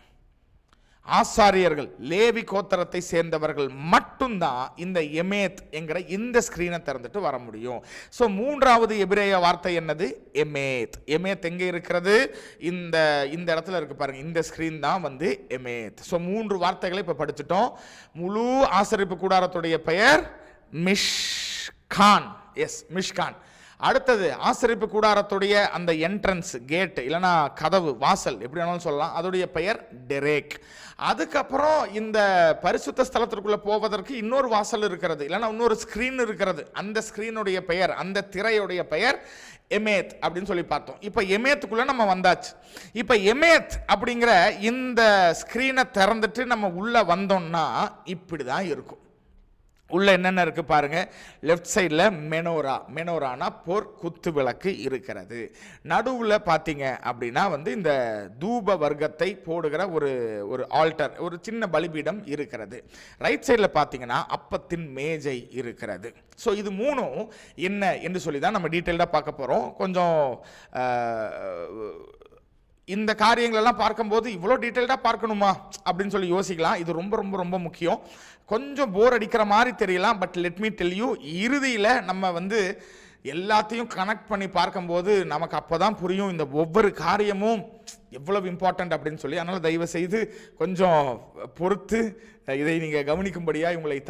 Speaker 1: ஆசாரியர்கள், லேவி கோத்திரத்தை சேர்ந்தவர்கள் மட்டும்தான் இந்த எமேத் என்கிற இந்த ஸ்கிரீனை திறந்துட்டு வர முடியும். ஸோ மூன்றாவது எபிரேய வார்த்தை என்னது? எமேத். எமேத் எங்கே இருக்கிறது? இந்த இடத்துல இருக்கு பாருங்க, இந்த ஸ்கிரீன் தான் வந்து எமேத். ஸோ 3 வார்த்தைகளை இப்போ படிச்சுட்டோம். முழு ஆசரிப்பு கூடாரத்துடைய பெயர் மிஷ்கான். எஸ், மிஷ்கான். அடுத்தது ஆசரிப்பு கூடாரத்துடைய அந்த என்ட்ரன்ஸ் கேட் இல்லைன்னா கதவு, வாசல், எப்படி வேணாலும் சொல்லலாம், அதோடைய பெயர் டெரேக். அதுக்கப்புறம் இந்த பரிசுத்த ஸ்தலத்திற்குள்ள போவதற்கு இன்னொரு வாசல் இருக்கிறது இல்லைன்னா இன்னொரு ஸ்கிரீன் இருக்கிறது. அந்த ஸ்கிரீனுடைய பெயர், அந்த திரையுடைய பெயர் எமேத் அப்படின்னு சொல்லி பார்த்தோம். இப்போ எமேத்துக்குள்ள நம்ம வந்தாச்சு. இப்போ எமேத் அப்படிங்கிற இந்த ஸ்கிரீனை திறந்துட்டு நம்ம உள்ள வந்தோம்னா இப்படி தான் இருக்கும். உள்ள என்னென்ன இருக்கு பாருங்க. லெஃப்ட் சைடில் மெனோரானா போர் குத்து விளக்கு இருக்கிறது. நடுவில் பார்த்தீங்க அப்படின்னா வந்து இந்த தூப வர்க்கத்தை போடுகிற ஒரு ஆல்டர், ஒரு சின்ன பலிபீடம் இருக்கிறது. ரைட் சைடில் பார்த்தீங்கன்னா அப்பத்தின் மேஜை இருக்கிறது. ஸோ இது 3 என்ன என்று சொல்லி தான் நம்ம டீட்டெயில்டாக பார்க்க போகிறோம். கொஞ்சம் இந்த காரியங்களெல்லாம் பார்க்கும்போது இவ்வளோ டீட்டெயில்டாக பார்க்கணுமா அப்படின்னு சொல்லி யோசிக்கலாம். இது ரொம்ப ரொம்ப ரொம்ப முக்கியம். கொஞ்சம் போர் அடிக்கிற மாதிரி தெரியலாம், but let me tell you, இறுதியில் நம்ம வந்து எல்லாத்தையும் கனெக்ட் பண்ணி பார்க்கும்போது நமக்கு அப்போ தான் புரியும் இந்த ஒவ்வொரு காரியமும் எவ்வளவு இம்பார்ட்டண்ட் அப்படின்னு சொல்லி. அதனால் தயவு செய்து கொஞ்சம் பொறுத்து இதை நீங்கள் கவனிக்கும்படியாக உங்களை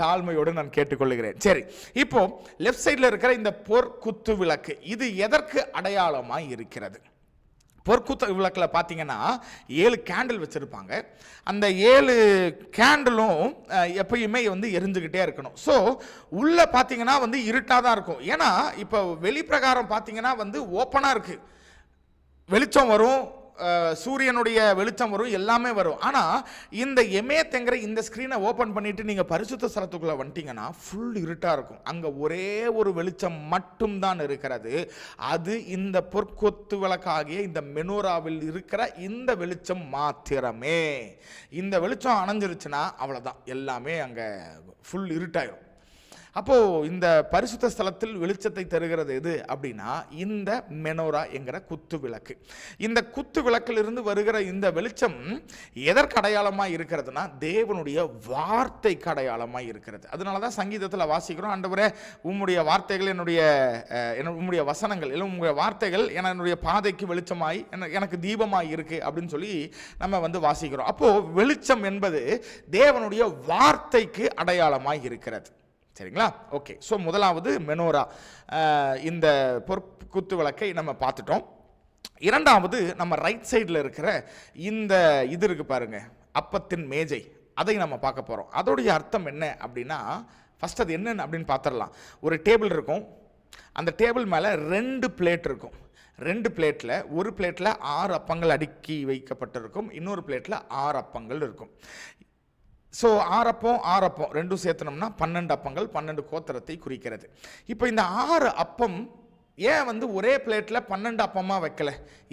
Speaker 1: தாழ்மையோடு நான் கேட்டுக்கொள்கிறேன். சரி, இப்போ லெஃப்ட் சைடில் இருக்கிற இந்த பொற்குத்து விளக்கு இது எதற்கு அடையாளமாக இருக்கிறது? பொற்குத்து விளக்கில் பார்த்தீங்கன்னா 7 கேண்டில் வச்சுருப்பாங்க. அந்த 7 கேண்டிலும் எப்பயுமே வந்து எரிஞ்சுக்கிட்டே இருக்கணும். ஸோ உள்ளே பார்த்தீங்கன்னா வந்து இருட்டாக தான் இருக்கும். ஏன்னா இப்போ வெளிப்பிரகாரம் பார்த்தீங்கன்னா வந்து ஓப்பனாக இருக்குது, வெளிச்சம் வரும், சூரியனுடைய வெளிச்சம் வரும், எல்லாமே வரும். ஆனால் இந்த எமேத்ங்கிற இந்த ஸ்க்ரீனை ஓப்பன் பண்ணிட்டு நீங்கள் பரிசுத்த ஸ்தலத்துக்குள்ளே வந்துட்டீங்கன்னா ஃபுல் இருட்டாக இருக்கும். அங்கே ஒரே ஒரு வெளிச்சம் மட்டும்தான் இருக்கிறது. அது இந்த பொற்கொத்து விளக்காகிய இந்த மெனோராவில் இருக்கிற இந்த வெளிச்சம் மாத்திரமே. இந்த வெளிச்சம் அணைஞ்சிருச்சுன்னா அவ்வளோதான், எல்லாமே அங்கே ஃபுல் இருட்டாயிரும். அப்போது இந்த பரிசுத்த ஸ்தலத்தில் வெளிச்சத்தை தருகிறது எது அப்படின்னா இந்த மெனோரா என்கிற குத்து விளக்கு. இந்த குத்து விளக்கிலிருந்து வருகிற இந்த வெளிச்சம் எதற்கு அடையாளமாக இருக்கிறதுனா தேவனுடைய வார்த்தைக்கு அடையாளமாக இருக்கிறது. அதனால தான் சங்கீதத்தில் வாசிக்கிறோம், ஆண்டவரே உம்முடைய வார்த்தைகள் உம்முடைய வசனங்கள் இல்லை உம்முடைய வார்த்தைகள் என்னுடைய பாதைக்கு வெளிச்சமாய் எனக்கு தீபமாய் இருக்கு அப்படின்னு சொல்லி நம்ம வந்து வாசிக்கிறோம். அப்போது வெளிச்சம் என்பது தேவனுடைய வார்த்தைக்கு அடையாளமாய் இருக்கிறது. சரிங்களா? ஓகே. ஸோ முதலாவது மெனோரா, இந்த பொற்குத்து விளக்கை நம்ம பார்த்துட்டோம். இரண்டாவது நம்ம ரைட் சைடில் இருக்கிற இந்த இது இருக்கு பாருங்க, அப்பத்தின் மேஜை, அதை நம்ம பார்க்க போகிறோம். அதோடைய அர்த்தம் என்ன அப்படின்னா, ஃபஸ்ட் அது என்னன்னு அப்படின்னு பார்த்துடலாம். ஒரு டேபிள் இருக்கும், அந்த டேபிள் மேலே 2 பிளேட் இருக்கும். 2 பிளேட்டில் ஒரு பிளேட்டில் 6 அப்பங்கள் அடுக்கி வைக்கப்பட்டிருக்கும், இன்னொரு பிளேட்டில் 6 அப்பங்கள் இருக்கும். ஸோ ஆறப்பம் ரெண்டும் சேர்த்தனோம்னா 12 அப்பங்கள் 12 கோத்திரத்தை குறிக்கிறது. இப்போ இந்த 6 அப்பம் ஏன் வந்து ஒரே பிளேட்டில் 12 அப்பமாக வைக்கல,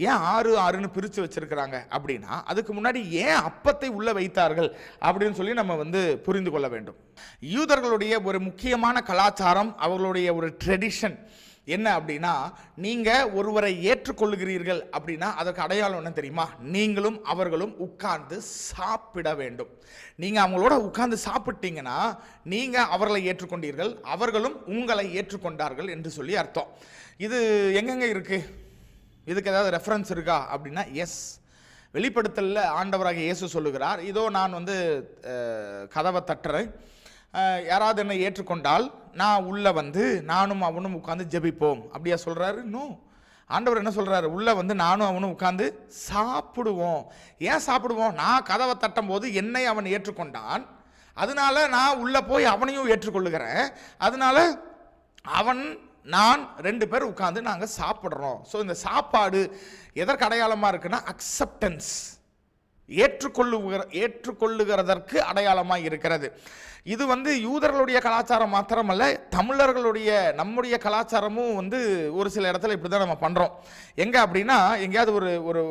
Speaker 1: ஏன் 6 பிரித்து வச்சிருக்கிறாங்க அப்படின்னா, அதுக்கு முன்னாடி ஏன் அப்பத்தை உள்ள வைத்தார்கள் அப்படின்னு சொல்லி நம்ம வந்து புரிந்து கொள்ள வேண்டும். யூதர்களுடைய ஒரு முக்கியமான கலாச்சாரம், அவர்களுடைய ஒரு ட்ரெடிஷன் என்ன அப்படின்னா, நீங்கள் ஒருவரை ஏற்றுக்கொள்ளுகிறீர்கள் அப்படின்னா அதற்கு அடையாளம் என்ன தெரியுமா? நீங்களும் அவர்களும் உட்கார்ந்து சாப்பிட வேண்டும். நீங்கள் அவங்களோட உட்கார்ந்து சாப்பிட்டீங்கன்னா நீங்கள் அவர்களை ஏற்றுக்கொண்டீர்கள், அவர்களும் உங்களை ஏற்றுக்கொண்டார்கள் என்று சொல்லி அர்த்தம். இது எங்கெங்க இருக்கு? இதுக்கு ஏதாவது ரெஃபரன்ஸ் இருக்கா அப்படின்னா, எஸ், வெளிப்படுத்தலில் ஆண்டவராக இயேசு சொல்லுகிறார், இதோ நான் வந்து கதவை தட்டுறேன், யாராவது என்னை ஏற்றுக்கொண்டால் நான் உள்ளே வந்து நானும் அவனும் உட்காந்து ஜெபிப்போம். அப்படியா சொல்கிறாரு? நோ, ஆண்டவர் என்ன சொல்கிறாரு? உள்ளே வந்து நானும் அவனும் உட்காந்து சாப்பிடுவோம். ஏன் சாப்பிடுவோம்? நான் கதவை தட்டும் போது என்னை அவன் ஏற்றுக்கொண்டான், அதனால நான் உள்ளே போய் அவனையும் ஏற்றுக்கொள்ளுகிறேன், அதனால அவன் நான் 2 பேர் உட்காந்து நாங்கள் சாப்பிட்றோம். ஸோ இந்த சாப்பாடு எதற்கு அடையாளமாக இருக்குன்னா, அக்செப்டன்ஸ், ஏற்றுக்கொள்ளுகிறதற்கு அடையாளமாக இருக்கிறது. இது வந்து யூதர்களுடைய கலாச்சாரம் மாத்திரமல்ல, தமிழர்களுடைய நம்முடைய கலாச்சாரமும் வந்து ஒரு சில இடத்துல இப்படி தான் நம்ம பண்ணுறோம். எங்கே அப்படின்னா, எங்கேயாவது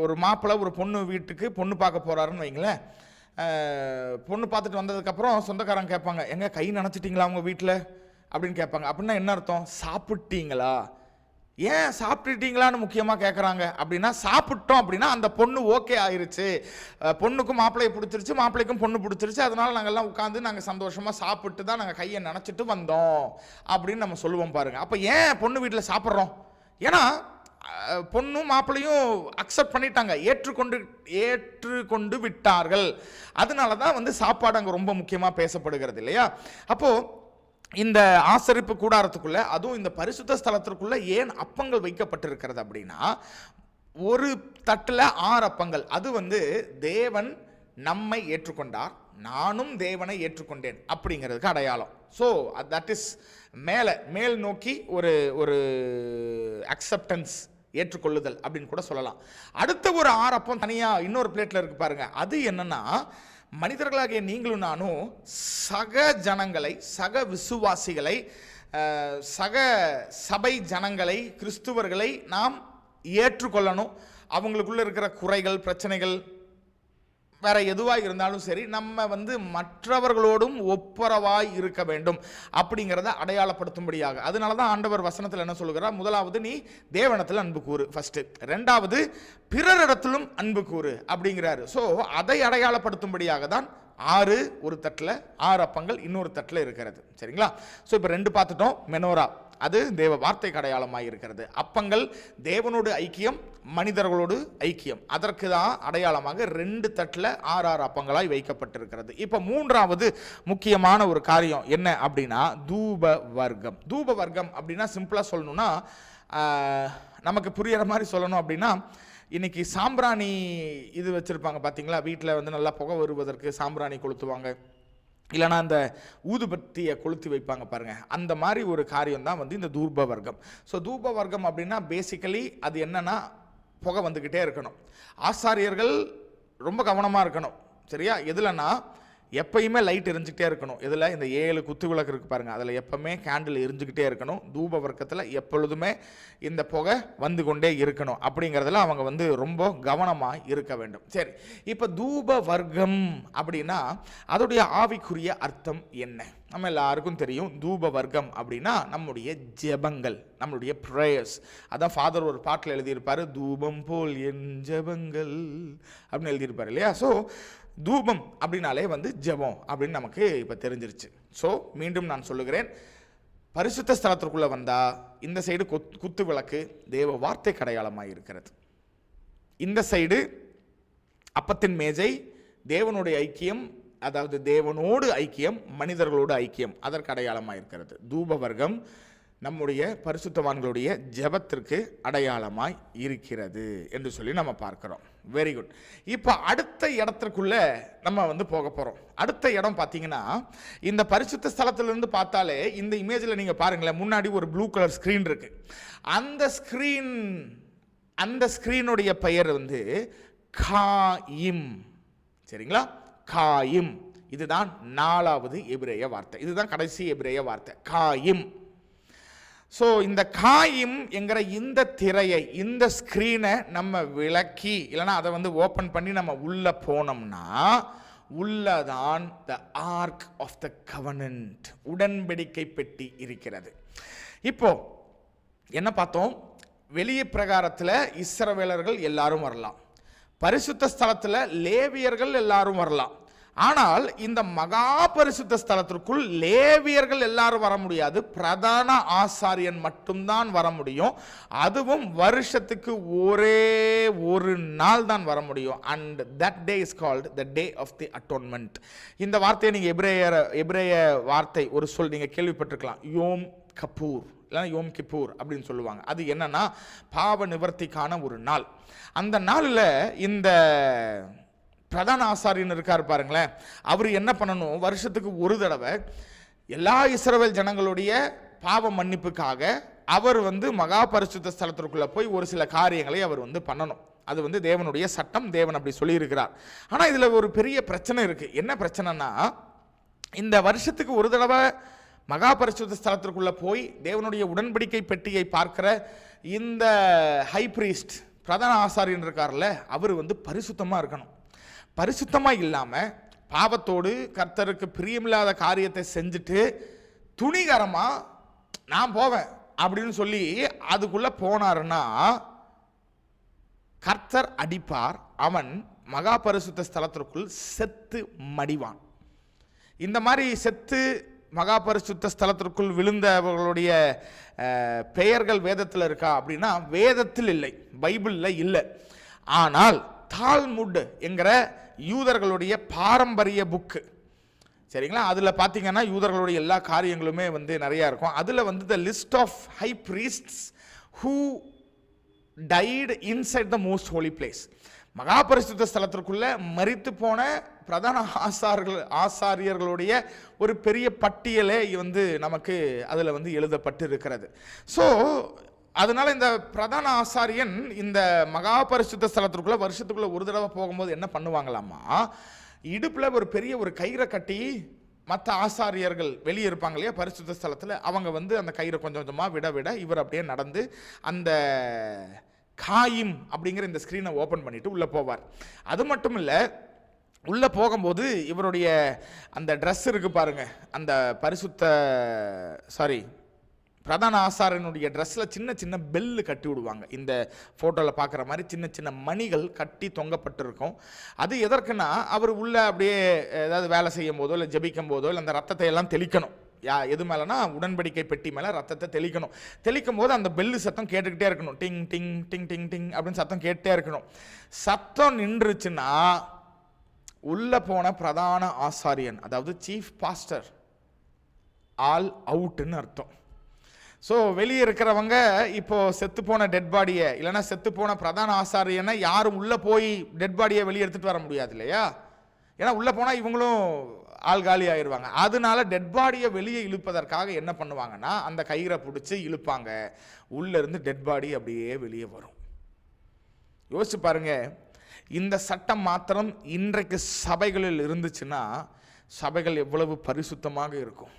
Speaker 1: ஒரு மாப்பிள்ளை ஒரு பொண்ணு வீட்டுக்கு பொண்ணு பார்க்க போகிறாருன்னு வைங்களேன், பொண்ணு பார்த்துட்டு வந்ததுக்கப்புறம் சொந்தக்காரங்க கேட்பாங்க, எங்கே கை நினச்சிட்டிங்களா அவங்க வீட்டில் அப்படின்னு கேட்பாங்க. அப்படின்னா என்ன அர்த்தம்? சாப்பிட்டீங்களா? ஏன் சாப்பிட்டுட்டீங்களான்னு முக்கியமாக கேட்குறாங்க அப்படின்னா, சாப்பிட்டோம் அப்படின்னா அந்த பொண்ணு ஓகே ஆயிருச்சு, பொண்ணுக்கும் மாப்பிள்ளையை பிடிச்சிருச்சு, மாப்பிள்ளைக்கும் பொண்ணு பிடிச்சிருச்சு, அதனால நாங்கள்லாம் உட்காந்து நாங்கள் சந்தோஷமாக சாப்பிட்டு தான் நாங்கள் கையை நினச்சிட்டு வந்தோம் அப்படின்னு நம்ம சொல்லுவோம் பாருங்கள். அப்போ ஏன் பொண்ணு வீட்டில் சாப்பிட்றோம்? ஏன்னா பொண்ணும் மாப்பிள்ளையும் அக்செப்ட் பண்ணிட்டாங்க, ஏற்றுக்கொண்டு விட்டார்கள். அதனால தான் வந்து சாப்பாடு அங்கே ரொம்ப முக்கியமாக பேசப்படுகிறது இல்லையா? அப்போது இந்த ஆசரிப்பு கூடாரத்துக்குள்ள, அதுவும் இந்த பரிசுத்த ஸ்தலத்திற்குள்ள ஏன் அப்பங்கள் வைக்கப்பட்டிருக்கிறது அப்படின்னா, ஒரு தட்டில் 6 அப்பங்கள். அது வந்து தேவன் நம்மை ஏற்றுக்கொண்டார், நானும் தேவனை ஏற்றுக்கொண்டேன் அப்படிங்கிறதுக்கு அடையாளம். ஸோ தட் இஸ் மேல் நோக்கி ஒரு அக்செப்டன்ஸ், ஏற்றுக்கொள்ளுதல் அப்படின்னு கூட சொல்லலாம். அடுத்த ஒரு 6 அப்பம் தனியாக இன்னொரு பிளேட்டில் இருக்கு பாருங்க. அது என்னன்னா, மனிதர்களாகிய நீங்களும் நானும் சக ஜனங்களை, சக விசுவாசிகளை, சக சபை ஜனங்களை, கிறிஸ்துவர்களை நாம் ஏற்றுக்கொள்ளணும். அவங்களுக்குள்ள இருக்கிற குறைகள், பிரச்சனைகள், வேற எதுவாக இருந்தாலும் சரி, நம்ம வந்து மற்றவர்களோடும் ஒப்புரவாய் இருக்க வேண்டும் அப்படிங்கிறத அடையாளப்படுத்தும்படியாக. அதனால தான் ஆண்டவர் வசனத்தில் என்ன சொல்லுகிறார்? முதலாவது நீ தேவனிடத்தில் அன்பு கூறு ஃபர்ஸ்ட், 2வது பிறரிடத்திலும் அன்பு கூறு அப்படிங்கிறாரு. ஸோ அதை அடையாளப்படுத்தும்படியாக தான் 6 ஒரு தட்டில், 6 அப்பங்கள் இன்னொரு தட்டில் இருக்கிறது. சரிங்களா? ஸோ இப்போ 2 பார்த்துட்டோம். மெனோரா அது தேவ வார்த்தைக்கு அடையாளமாக இருக்கிறது. அப்பங்கள் தேவனோடு ஐக்கியம், மனிதர்களோடு ஐக்கியம், அதற்கு தான் அடையாளமாக 2 தட்டில் 6 அப்பங்களாய் வைக்கப்பட்டிருக்கிறது. இப்போ 3வது முக்கியமான ஒரு காரியம் என்ன அப்படின்னா, தூப வர்க்கம். தூப வர்க்கம் அப்படின்னா சிம்பிளாக சொல்லணும்னா, நமக்கு புரிகிற மாதிரி சொல்லணும் அப்படின்னா, இன்னைக்கு சாம்பிராணி இது வச்சுருப்பாங்க பார்த்தீங்களா, வீட்டில் வந்து நல்லா புகை வருவதற்கு சாம்பிராணி கொளுத்துவாங்க, இல்லைனா அந்த ஊதுபத்தியை கொளுத்தி வைப்பாங்க பாருங்கள், அந்த மாதிரி ஒரு காரியம் தான் வந்து இந்த தூப வர்க்கம். ஸோ தூப வர்க்கம் அப்படின்னா பேசிக்கலி அது என்னன்னா, புகை வந்துக்கிட்டே இருக்கணும். ஆசாரியர்கள் ரொம்ப கவனமாக இருக்கணும். சரியா? எதுலன்னா, எப்பயுமே லைட் எரிஞ்சுக்கிட்டே இருக்கணும். இதில் இந்த 7 குத்து விளக்கு இருக்குது பாருங்கள், அதில் எப்பவுமே கேண்டில் எரிஞ்சுக்கிட்டே இருக்கணும். தூப வர்க்கத்தில் எப்பொழுதுமே இந்த புகை வந்து கொண்டே இருக்கணும். அப்படிங்கிறதுல அவங்க வந்து ரொம்ப கவனமாக இருக்க வேண்டும். சரி, இப்போ தூப வர்க்கம் அப்படின்னா அதோடைய ஆவிக்குரிய அர்த்தம் என்ன? நம்ம எல்லாருக்கும் தெரியும். தூப வர்க்கம் அப்படின்னா நம்முடைய ஜெபங்கள், நம்மளுடைய ப்ரேயர்ஸ். அதான் ஃபாதர் ஒரு பாட்டில் எழுதியிருப்பார், தூபம் போல் என் ஜெபங்கள் அப்படின்னு எழுதியிருப்பார் இல்லையா? ஸோ தூபம் அப்படின்னாலே வந்து ஜெபம் அப்படின்னு நமக்கு இப்போ தெரிஞ்சிருச்சு. ஸோ மீண்டும் நான் சொல்லுகிறேன், பரிசுத்த ஸ்தலத்திற்குள்ளே வந்தால் இந்த சைடு குத்து விளக்கு தேவ வார்த்தை அடையாளமாக இருக்கிறது, இந்த சைடு அப்பத்தின் மேஜை தேவனுடைய ஐக்கியம், அதாவது தேவனோடு ஐக்கியம், மனிதர்களோடு ஐக்கியம், அதற்கு அடையாளமாக இருக்கிறது. தூப வர்க்கம் நம்முடைய பரிசுத்தவான்களுடைய ஜெபத்திற்கு அடையாளமாய் இருக்கிறது என்று சொல்லி நம்ம பார்க்கிறோம். Very good. இப்போ அடுத்த இடத்திற்குள்ள நம்ம வந்து போக போகிறோம். அடுத்த இடம் பார்த்தீங்கன்னா, இந்த பரிசுத்த ஸ்தலத்திலிருந்து பார்த்தாலே இந்த இமேஜில் நீங்கள் பாருங்களேன், முன்னாடி ஒரு ப்ளூ கலர் ஸ்க்ரீன் இருக்கு. அந்த ஸ்க்ரீனுடைய பெயர் வந்து காயிம். சரிங்களா? காயிம். இதுதான் 4வது எபிரேய வார்த்தை. இதுதான் கடைசி எபிரேய வார்த்தை, காயிம். ஸோ இந்த காயிம் என்கிற இந்த திரையை, இந்த ஸ்க்ரீனை நம்ம விளக்கி இல்லைனா அதை வந்து ஓப்பன் பண்ணி நம்ம உள்ளே போனோம்னா உள்ளதான் த ஆர்க் ஆஃப் த கவனன்ட், உடன்படிக்கை பெட்டி இருக்கிறது. இப்போ என்ன பார்த்தோம்? வெளிய பிரகாரத்தில் இஸ்ரவேலர்கள் எல்லாரும் வரலாம், பரிசுத்த ஸ்தலத்தில் லேவியர்கள் எல்லாரும் வரலாம். ஆனால் இந்த மகா பரிசுத்த ஸ்தலத்திற்குள் லேவியர்கள் எல்லாரும் வர முடியாது, பிரதான ஆசாரியன் மட்டும்தான் வர முடியும். அதுவும் வருஷத்துக்கு ஒரே ஒரு நாள் தான் வர முடியும். And that day is called the day of the atonement. இந்த வார்த்தையை நீங்கள் எபிரேய வார்த்தை ஒரு சொல் நீங்கள் கேள்விப்பட்டிருக்கலாம், யோம் கபூர் இல்லைன்னா யோம் கிப்பூர் அப்படின்னு சொல்லுவாங்க. அது என்னன்னா பாவ நிவர்த்திக்கான ஒரு நாள். அந்த நாளில் இந்த பிரதான ஆசாரியன் இருக்கார் பாருங்களேன், அவர் என்ன பண்ணணும்? வருஷத்துக்கு ஒரு தடவை எல்லா இஸ்ரவேல் ஜனங்களுடைய பாவ மன்னிப்புக்காக அவர் வந்து மகா பரிசுத்த ஸ்தலத்திற்குள்ள போய் ஒரு சில காரியங்களை அவர் வந்து பண்ணணும். அது வந்து தேவனுடைய சட்டம், தேவன் அப்படி சொல்லியிருக்கிறார். ஆனால் இதில் ஒரு பெரிய பிரச்சனை இருக்குது. என்ன பிரச்சனைனா, இந்த வருஷத்துக்கு ஒரு தடவை மகா பரிசுத்த ஸ்தலத்திற்குள்ள போய் தேவனுடைய உடன்படிக்கை பெட்டியை பார்க்கிற இந்த ஹை பிரீஸ்ட் பிரதான ஆசாரியன் இருக்கார்ல, அவர் வந்து பரிசுத்தமாக இருக்கணும். பரிசுத்தமாக இல்லாமல் பாவத்தோடு கர்த்தருக்கு பிரியமில்லாத காரியத்தை செஞ்சுட்டு துணிகரமாக நான் போவேன் அப்படின்னு சொல்லி அதுக்குள்ளே போனாருன்னா கர்த்தர் அடிப்பார், அவன் மகா பரிசுத்த ஸ்தலத்திற்குள் செத்து மடிவான். இந்த மாதிரி செத்து மகா பரிசுத்த ஸ்தலத்திற்குள் விழுந்தவர்களுடைய பெயர்கள் வேதத்தில் இருக்கா அப்படின்னா வேதத்தில் இல்லை, பைபிளில் இல்லை. ஆனால் தால்முட் என்கிற யூதர்களுடைய பாரம்பரிய புக்கு, சரிங்களா, அதில் பார்த்தீங்கன்னா யூதர்களுடைய எல்லா காரியங்களுமே வந்து நிறையா இருக்கும். அதில் வந்து the list of high priests who died inside the most holy place, மகா பரிசுத்த ஸ்தலத்திற்குள்ள மரித்து போன பிரதான ஆசாரியர்களுடைய ஒரு பெரிய பட்டியலே வந்து நமக்கு அதில் வந்து எழுதப்பட்டு இருக்கிறது. ஸோ அதனால இந்த பிரதான ஆசாரியன் இந்த மகா பரிசுத்த ஸ்தலத்திற்குள்ள வருஷத்துக்குள்ள ஒரு தடவை போகும்போது என்ன பண்ணுவாங்களாமா, இடுப்பில் ஒரு பெரிய ஒரு கயிறை கட்டி மற்ற ஆசாரியர்கள் வெளியே இருப்பாங்க இல்லையா பரிசுத்த ஸ்தலத்தில், அவங்க வந்து அந்த கயிறை கொஞ்சம் கொஞ்சமாக விட விட இவர் அப்படியே நடந்து அந்த காயிம் அப்படிங்கிற இந்த ஸ்க்ரீனை ஓப்பன் பண்ணிட்டு உள்ளே போவார். அது மட்டும் இல்லை, உள்ளே போகும்போது இவருடைய அந்த ட்ரெஸ் இருக்கு பாருங்க, அந்த பிரதான ஆசாரியனுடைய ட்ரெஸ்ஸில் சின்ன சின்ன பெல்லு கட்டி விடுவாங்க. இந்த ஃபோட்டோவில் பார்க்குற மாதிரி சின்ன சின்ன மணிகள் கட்டி தொங்கப்பட்டிருக்கும். அது எதற்குன்னா அவர் உள்ளே அப்படியே ஏதாவது வேலை செய்யும் போதோ இல்லை ஜெபிக்கும் போதோ இல்லை அந்த ரத்தத்தை எல்லாம் தெளிக்கணும். எது மேலேனா உடன்படிக்கை பெட்டி மேலே ரத்தத்தை தெளிக்கணும். தெளிக்கும் போது அந்த பெல்லு சத்தம் கேட்டுக்கிட்டே இருக்கணும், டிங் டிங் டிங் டிங் டிங் அப்படின்னு சத்தம் கேட்டே இருக்கணும். சத்தம் நின்றுச்சுன்னா உள்ளே போன பிரதான ஆசாரியன், அதாவது சீஃப் பாஸ்டர், ஆல் அவுட்டுன்னு அர்த்தம். ஸோ வெளியே இருக்கிறவங்க இப்போ செத்து போன டெட் பாடியை இல்லைன்னா செத்து போன பிரதான ஆசாரியனை யாரும் உள்ளே போய் டெட் பாடியை வெளியே எடுத்துகிட்டு வர முடியாது இல்லையா, ஏன்னா உள்ளே போனால் இவங்களும் ஆள் காலி ஆயிடுவாங்க. அதனால டெட் பாடியை வெளியே இழுப்பதற்காக என்ன பண்ணுவாங்கன்னா அந்த கயிறை பிடிச்சி இழுப்பாங்க, உள்ளேருந்து டெட் பாடி அப்படியே வெளியே வரும். யோசிச்சு பாருங்க, இந்த சட்டம் மாத்திரம் இன்றைக்கு சபைகளில் இருந்துச்சுன்னா சபைகள் எவ்வளவு பரிசுத்தமாக இருக்கும்,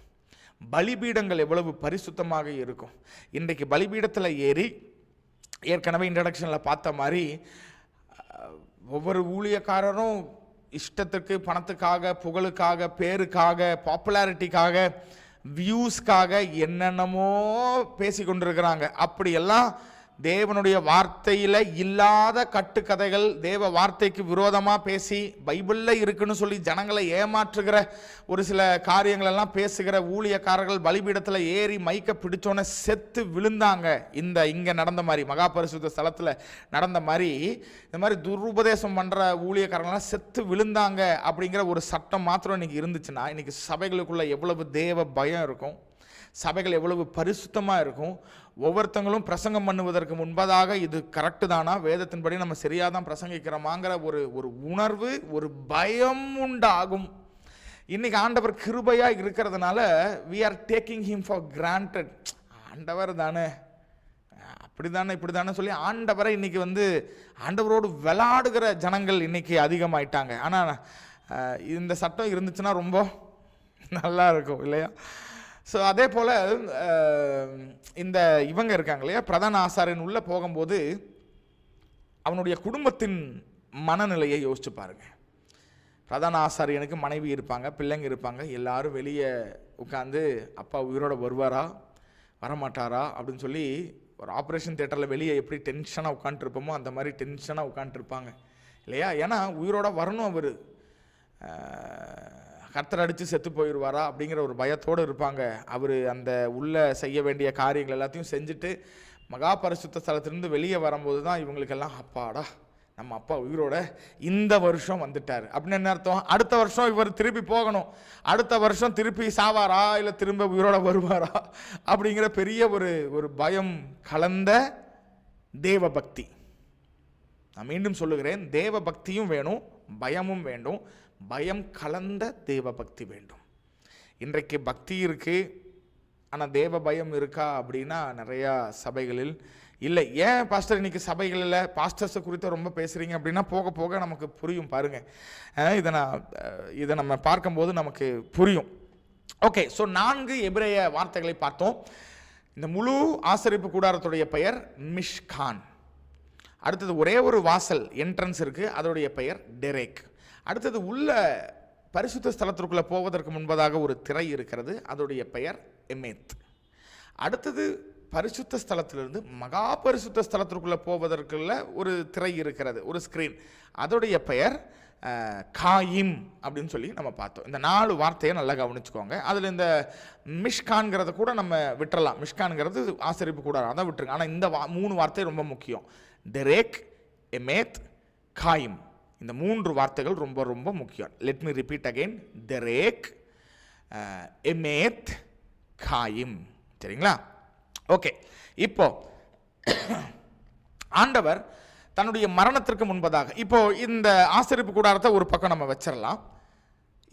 Speaker 1: பலிபீடங்கள் எவ்வளவு பரிசுத்தமாக இருக்கும். இன்றைக்கு பலிபீடத்தில் ஏறி ஏற்கனவே இன்ட்ரடக்ஷனில் பார்த்த மாதிரி ஒவ்வொரு ஊழியக்காரரும் இஷ்டத்துக்கு பணத்துக்காக புகழுக்காக பேருக்காக பாப்புலாரிட்டிக்காக வியூஸ்க்காக என்னென்னமோ பேசி கொண்டிருக்கிறாங்க. அப்படியெல்லாம் தேவனுடைய வார்த்தையில் இல்லாத கட்டுக்கதைகள், தேவ வார்த்தைக்கு விரோதமாக பேசி பைபிளில் இருக்குன்னு சொல்லி ஜனங்களை ஏமாற்றுகிற ஒரு சில காரியங்களெல்லாம் பேசுகிற ஊழியக்காரர்கள் பலிபீடத்தில் ஏறி மைக்க பிடிச்சோன்னே செத்து விழுந்தாங்க. இங்கே நடந்த மாதிரி மகா பரிசுத்த ஸ்தலத்தில் நடந்த மாதிரி இந்த மாதிரி துருபதேசம் பண்ணுற ஊழியக்காரங்களாம் செத்து விழுந்தாங்க அப்படிங்கிற ஒரு சட்டம் மாத்திரம் இன்றைக்கி இருந்துச்சுன்னா இன்றைக்கி சபைகளுக்குள்ளே எவ்வளவு தேவ பயம் இருக்கும், சபைகள் எவ்வளவு பரிசுத்தமாக இருக்கும். ஒவ்வொருத்தங்களும் பிரசங்கம் பண்ணுவதற்கு முன்பதாக இது கரெக்டு தானா, வேதத்தின்படி நம்ம சரியாக தான் பிரசங்கிக்கிறோமாங்கிற ஒரு உணர்வு, ஒரு பயம் உண்டாகும். இன்னைக்கு ஆண்டவர் கிருபையாக இருக்கிறதுனால we are taking him for granted. ஆண்டவர் தானே, அப்படி தானே இப்படி தானே சொல்லி ஆண்டவரை இன்னைக்கு வந்து ஆண்டவரோடு விளையாடுகிற ஜனங்கள் இன்னைக்கு அதிகமாயிட்டாங்க. ஆனால் இந்த சட்டம் இருந்துச்சுன்னா ரொம்ப நல்லா இருக்கும் இல்லையா? ஸோ அதே போல் இந்த இவங்க இருக்காங்க இல்லையா, பிரதான ஆசாரியன் உள்ளே போகும்போது அவனுடைய குடும்பத்தின் மனநிலையை யோசிச்சு பாருங்க. பிரதான ஆசாரியனுக்கு மனைவி இருப்பாங்க, பிள்ளைங்க இருப்பாங்க, எல்லாரும் வெளியே உட்காந்து அப்பா உயிரோட வருவாரா வரமாட்டாரா அப்படின்னு சொல்லி ஒரு ஆப்ரேஷன் தியேட்டரில் வெளியே எப்படி டென்ஷனாக உட்காந்துருப்போமோ அந்த மாதிரி டென்ஷனாக உட்காந்துருப்பாங்க இல்லையா? ஏன்னா உயிரோட வரணும், அவர் கர்த்தர் அடித்து செத்து போயிடுவாரா அப்படிங்கிற ஒரு பயத்தோடு இருப்பாங்க. அவர் அந்த உள்ளே செய்ய வேண்டிய காரியங்கள் எல்லாத்தையும் செஞ்சுட்டு மகா பரிசுத்த ஸ்தலத்திலிருந்து வெளியே வரும்போது தான் இவங்களுக்கெல்லாம் அப்பாடா நம்ம அப்பா உயிரோட இந்த வருஷம் வந்துட்டார் அப்படின்னு என்ன அர்த்தம்? அடுத்த வருஷம் இவர் திருப்பி போகணும், அடுத்த வருஷம் திருப்பி சாவாரா இல்லை திரும்ப உயிரோட வருவாரா அப்படிங்கிற பெரிய ஒரு பயம் கலந்த தேவ பக்தி. நான் மீண்டும் சொல்லுகிறேன், தேவ பக்தியும் வேணும், பயமும் வேண்டும், பயம் கலந்த தேவ பக்தி வேண்டும். இன்றைக்கு பக்தி இருக்குது, ஆனால் தேவ பயம் இருக்கா அப்படின்னா நிறையா சபைகளில் இல்லை. ஏன் பாஸ்டர் இன்னைக்கு சபைகளில் பாஸ்டர்ஸை குறித்து ரொம்ப பேசுகிறீங்க அப்படின்னா போக போக நமக்கு புரியும் பாருங்கள். இதை நம்ம பார்க்கும்போது நமக்கு புரியும். ஓகே, ஸோ 4 எபிரேய வார்த்தைகளை பார்த்தோம். இந்த முழு ஆசரிப்பு கூடாரத்துடைய பெயர் மிஷ்கான். அடுத்தது ஒரே ஒரு வாசல் என்ட்ரன்ஸ் இருக்குது, அதோடைய பெயர் டெரேக். அடுத்தது உள்ள பரிசுத்த ஸ்தலத்திற்குள்ளே போவதற்கு முன்பதாக ஒரு திரை இருக்கிறது, அதோடைய பெயர் எமேத். அடுத்தது பரிசுத்த ஸ்தலத்திலிருந்து மகா பரிசுத்த ஸ்தலத்திற்குள்ளே போவதற்குள்ள ஒரு திரை இருக்கிறது, ஒரு ஸ்க்ரீன், அதோடைய பெயர் காயிம் அப்படின்னு சொல்லி நம்ம பார்த்தோம். இந்த 4 வார்த்தையை நல்லா கவனிச்சுக்கோங்க. அதில் இந்த மிஷ்கான்கிறத கூட நம்ம விட்டுறலாம், மிஷ்கான்கிறது ஆசரிப்பு கூட அதை விட்டுருங்க. ஆனால் இந்த 3 வார்த்தை ரொம்ப முக்கியம். டெரேக், எமேத், காயிம், இந்த 3 வார்த்தைகள் ரொம்ப ரொம்ப முக்கியம். லெட் மீ ரிப்பீட் அகெயின், டெரேக், எமேத், காயிம். சரிங்களா? ஓகே, இப்போ ஆண்டவர் தன்னுடைய மரணத்திற்கு முன்பதாக, இப்போ இந்த ஆசரிப்பு கூடாரத்தை ஒரு பக்கம் நம்ம வச்சிடலாம்.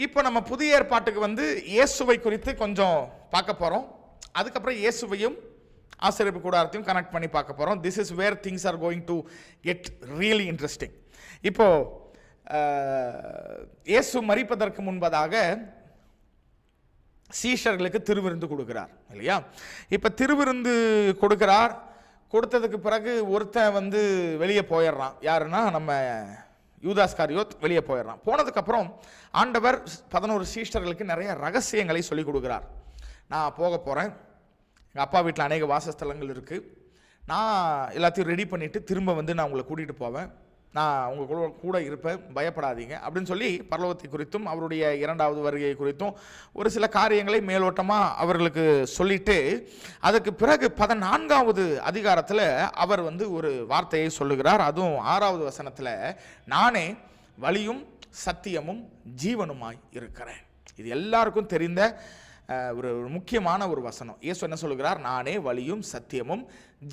Speaker 1: இப்போ நம்ம புதிய ஏற்பாட்டுக்கு வந்து இயேசுவை குறித்து கொஞ்சம் பார்க்க போகிறோம். அதுக்கப்புறம் இயேசுவையும் ஆசரிப்பு கூடாரத்தையும் கனெக்ட் பண்ணி பார்க்க போகிறோம். This is where things are going to get really interesting. இப்போ இயேசு மரிப்பதற்கு முன்பதாக சீஷர்களுக்கு திருவிருந்து கொடுக்கிறார் இல்லையா? இப்போ திருவிருந்து கொடுத்ததுக்கு பிறகு ஒருத்தன் வந்து வெளியே போயிடுறான். யாருன்னா நம்ம யூதாஸ்காரியோத் வெளியே போயிடுறான். போனதுக்கப்புறம் ஆண்டவர் 11 சீஷர்களுக்கு நிறைய ரகசியங்களை சொல்லிக் கொடுக்குறார். நான் போக போகிறேன், எங்கள் அப்பா வீட்டில் அநேக வாசஸ்தலங்கள் இருக்குது, நான் எல்லாத்தையும் ரெடி பண்ணிவிட்டு திரும்ப வந்து நான் உங்களை கூட்டிகிட்டு போவேன், நான் உங்கள் கூட இருப்பேன், பயப்படாதீங்க அப்படின்னு சொல்லி பரலோகத்தை குறித்தும் அவருடைய 2வது வருகை குறித்தும் ஒரு சில காரியங்களை மேலோட்டமாக அவர்களுக்கு சொல்லிட்டு, அதுக்கு பிறகு 14வது அதிகாரத்தில் அவர் வந்து ஒரு வார்த்தையை சொல்லுகிறார். அதுவும் 6வது வசனத்தில், நானே வழியும் சத்தியமும் ஜீவனுமாய் இருக்கிறேன். இது எல்லாருக்கும் தெரிந்த ஒரு முக்கியமான ஒரு வசனம். இயேசு என்ன சொல்லுகிறார்? நானே வழியும் சத்தியமும்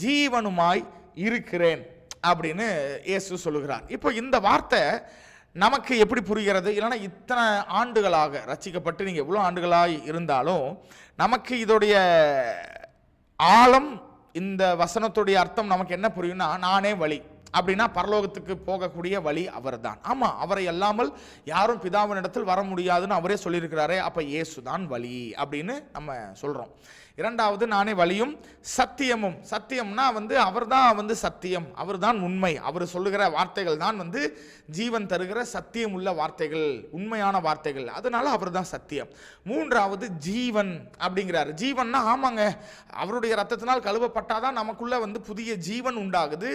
Speaker 1: ஜீவனுமாய் இருக்கிறேன் அப்படின்னு இயேசு சொல்லுகிறார். இப்போ இந்த வார்த்தை நமக்கு எப்படி புரிகிறது? இல்லைன்னா இத்தனை ஆண்டுகளாக ரட்சிக்கப்பட்டு நீங்கள் எவ்வளோ ஆண்டுகளாக இருந்தாலும் நமக்கு இதோடைய ஆழம், இந்த வசனத்துடைய அர்த்தம் நமக்கு என்ன புரியும்னா, நானே வழி அப்படின்னா பரலோகத்துக்கு போகக்கூடிய வழி அவர் தான். ஆமாம், அவரை அல்லாமல் யாரும் பிதாவினிடத்தில் வர முடியாதுன்னு அவரே சொல்லியிருக்கிறாரே, அப்போ இயேசு தான் வழி அப்படின்னு நம்ம சொல்கிறோம். 2வது, நானே வழியும் சத்தியமும். சத்தியம்னா வந்து அவர் தான் வந்து சத்தியம், அவர் தான் உண்மை, அவர் சொல்லுகிற வார்த்தைகள் தான் வந்து ஜீவன் தருகிற சத்தியம் உள்ள வார்த்தைகள், உண்மையான வார்த்தைகள், அதனால அவர் தான் சத்தியம். 3வது ஜீவன் அப்படிங்கிறாரு. ஜீவன்னா ஆமாங்க, அவருடைய ரத்தத்தினால் கழுவப்பட்டாதான் நமக்குள்ள வந்து புதிய ஜீவன் உண்டாகுது.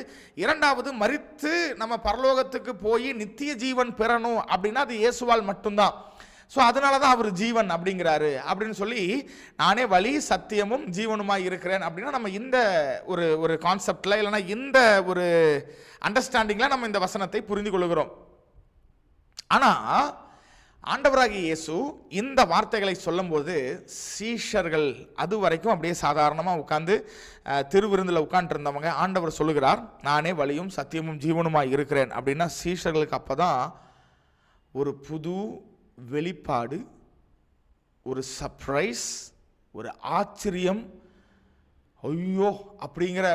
Speaker 1: 2வது மரித்து நம்ம பரலோகத்துக்கு போய் நித்திய ஜீவன் பெறணும் அப்படின்னா அது இயேசுவால் மட்டும்தான். ஸோ அதனால தான் அவர் ஜீவன் அப்படிங்கிறாரு அப்படின்னு சொல்லி, நானே வழி சத்தியமும் ஜீவனுமாய் இருக்கிறேன் அப்படின்னா நம்ம இந்த ஒரு கான்செப்டில் இல்லைன்னா இந்த ஒரு அண்டர்ஸ்டாண்டிங்கில் நம்ம இந்த வசனத்தை புரிந்து கொள்கிறோம். ஆனால் ஆண்டவராகிய இயேசு இந்த வார்த்தைகளை சொல்லும்போது சீஷர்கள் அது வரைக்கும் அப்படியே சாதாரணமாக உட்கார்ந்து திருவிருந்தில் உட்காந்துருந்தவங்க, ஆண்டவர் சொல்லுகிறார் நானே வழியும் சத்தியமும் ஜீவனுமாய் இருக்கிறேன் அப்படின்னா சீஷர்களுக்கு அப்போ தான் ஒரு புது வெளிப்பாடு, ஒரு சர்ப்ரைஸ், ஒரு ஆச்சரியம், ஐயோ அப்படிங்கிற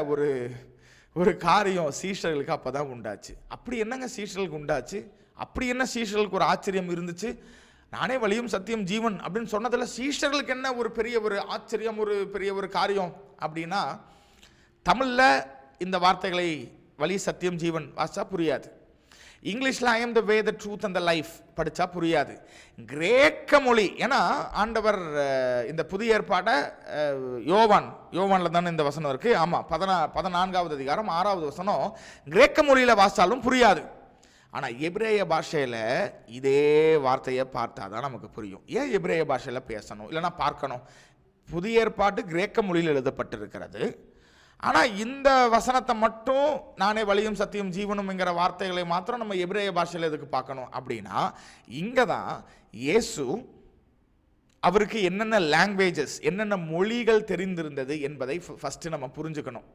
Speaker 1: ஒரு காரியம் சீஷர்களுக்கு அப்போ தான் உண்டாச்சு. அப்படி என்னங்க சீஷர்களுக்கு உண்டாச்சு? அப்படி என்ன சீஷர்களுக்கு ஒரு ஆச்சரியம் இருந்துச்சு? நானே வழியும் சத்தியம் ஜீவன் அப்படின்னு சொன்னதில் சீஷர்களுக்கு என்ன ஒரு பெரிய ஒரு ஆச்சரியம், ஒரு பெரிய ஒரு காரியம் அப்படின்னா, தமிழில் இந்த வார்த்தைகளை வழி சத்தியம் ஜீவன் வாசிச்சா புரியாது. இங்கிலீஷில் I am the way the truth and the life படித்தா புரியாது. கிரேக்க மொழி, ஏன்னா ஆண்டவர் இந்த புதிய ஏற்பாட்டை யோவானில் தானே இந்த வசனம் இருக்குது. ஆமாம், 14வது அதிகாரம் 6வது வசனம் கிரேக்க மொழியில் வாசித்தாலும் புரியாது. ஆனால் எபிரேய பாஷையில் இதே வார்த்தையை பார்த்தா தான் நமக்கு புரியும். ஏன் எபிரேய பாஷையில் பேசணும், இல்லைனா பார்க்கணும்? புதிய ஏற்பாட்டு கிரேக்க மொழியில் எழுதப்பட்டிருக்கிறது. ஆனால் இந்த வசனத்தை மட்டும், நானே வழியும் சத்தியம் ஜீவனும்ங்கிற வார்த்தைகளை மாத்திரம் நம்ம எபிரேய பாஷையில் எதுக்கு பார்க்கணும் அப்படின்னா, இங்கே தான் இயேசு அவருக்கு என்னென்ன லாங்குவேஜஸ், என்னென்ன மொழிகள் தெரிந்திருந்தது என்பதை ஃபஸ்ட்டு நம்ம புரிஞ்சுக்கணும்.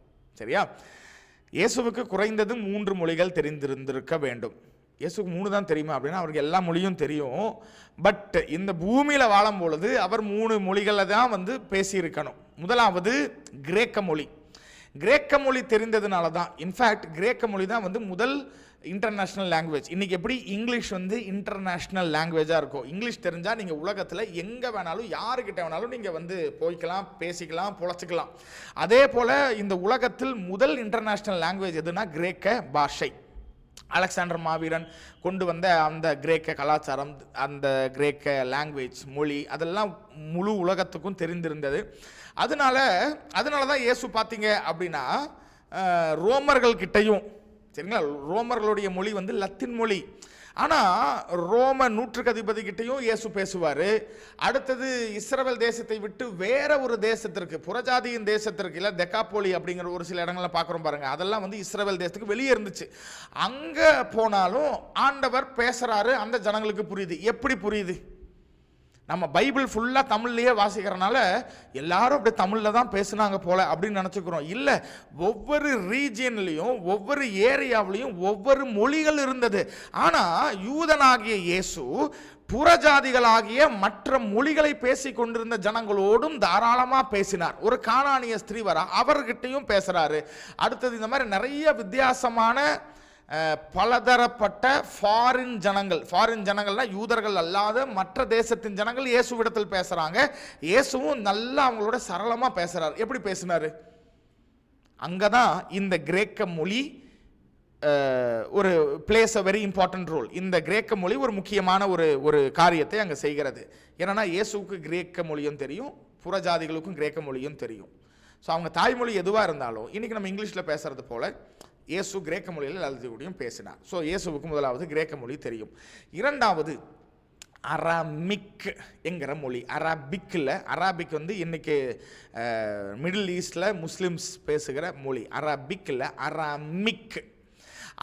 Speaker 1: சரியா? இயேசுவுக்கு குறைந்தது 3 மொழிகள் தெரிந்திருந்திருக்க வேண்டும். இயேசுக்கு 3 தான் தெரியுமா அப்படின்னா, அவருக்கு எல்லா மொழியும் தெரியும். பட் இந்த பூமியில் வாழும் பொழுது அவர் 3 மொழிகளை தான் பேசியிருக்கணும். முதலாவது கிரேக்க மொழி. கிரேக்க மொழி தெரிந்ததுனால தான், இன்ஃபேக்ட் கிரேக்க மொழி தான் முதல் இன்டர்நேஷ்னல் லாங்குவேஜ். இன்றைக்கி எப்படி இங்கிலீஷ் இன்டர்நேஷ்னல் லாங்குவேஜாக இருக்கும். இங்கிலீஷ் தெரிஞ்சால் நீங்கள் உலகத்தில் எங்கே வேணாலும் யாருக்கிட்ட வேணாலும் நீங்கள் போய்க்கலாம், பேசிக்கலாம், பொழைச்சிக்கலாம். அதே போல் இந்த உலகத்தில் முதல் இன்டர்நேஷ்னல் லாங்குவேஜ் எதுனா கிரேக்க பாஷை. அலெக்சாண்டர் மாவீரன் கொண்டு வந்த அந்த கிரேக்க கலாச்சாரம், அந்த கிரேக்க லாங்குவேஜ் மொழி, அதெல்லாம் முழு உலகத்துக்கும் தெரிந்திருந்தது. அதனால தான் இயேசு பார்த்தீங்க அப்படின்னா ரோமர்கள் கிட்டையும், சரிங்களா, ரோமர்களுடைய மொழி லத்தீன் மொழி. ஆனால் ரோம நூற்றுக்கு அதிபதி கிட்டையும் இயேசு பேசுவார். அடுத்தது இஸ்ரவேல் தேசத்தை விட்டு வேற ஒரு தேசத்திற்கு, புறஜாதியின் தேசத்திற்கு, இல்லை தெக்காப்போலி அப்படிங்கிற ஒரு சில இடங்கள்ல பார்க்குறோம் பாருங்க, அதெல்லாம் இஸ்ரவேல் தேசத்துக்கு வெளியே இருந்துச்சு. அங்கே போனாலும் ஆண்டவர் பேசுகிறாரு, அந்த ஜனங்களுக்கு புரியுது. எப்படி புரியுது? நம்ம பைபிள் ஃபுல்லாக தமிழ்லையே வாசிக்கிறனால எல்லாரும் அப்படி தமிழில் தான் பேசுனாங்க போல அப்படின்னு நினச்சிக்கிறோம். இல்லை, ஒவ்வொரு ரீஜியன்லையும் ஒவ்வொரு ஏரியாவிலையும் ஒவ்வொரு மொழிகள் இருந்தது. ஆனால் யூதனாகிய இயேசு புறஜாதிகளாகிய மற்ற மொழிகளை பேசி கொண்டிருந்த ஜனங்களோடும் தாராளமாக பேசினார். ஒரு கானானிய ஸ்திரீ வரா, அவர்கிட்டையும் பேசுகிறாரு. அடுத்தது இந்த மாதிரி நிறைய வித்தியாசமான பலதரப்பட்ட ஃபாரின் ஜனங்கள்னா யூதர்கள் அல்லாத மற்ற தேசத்தின் ஜனங்கள் இயேசுவிடத்தில் பேசுகிறாங்க. இயேசுவும் நல்லா அவங்களோட சரளமாக பேசுகிறார். எப்படி பேசினார்? அங்கே தான் இந்த கிரேக்க மொழி ஒரு plays a very important role. இந்த கிரேக்க மொழி ஒரு முக்கியமான ஒரு காரியத்தை அங்கே செய்கிறது. ஏன்னா இயேசுவுக்கு கிரேக்க மொழியும் தெரியும், புறஜாதிகளுக்கும் கிரேக்க மொழியும் தெரியும். ஸோ அவங்க தாய்மொழி எதுவாக இருந்தாலும், இன்றைக்கி நம்ம இங்கிலீஷில் பேசுகிறது போல் இயேசு கிரேக்க மொழியில் எல்லாத்தையும் பேசினார். ஸோ இயேசுவுக்கு முதலாவது கிரேக்க மொழி தெரியும். இரண்டாவது அராமிக் என்கிற மொழி. அராபிக் இன்னைக்கு மிடில் ஈஸ்டில் முஸ்லிம்ஸ் பேசுகிற மொழி. அராமிக்,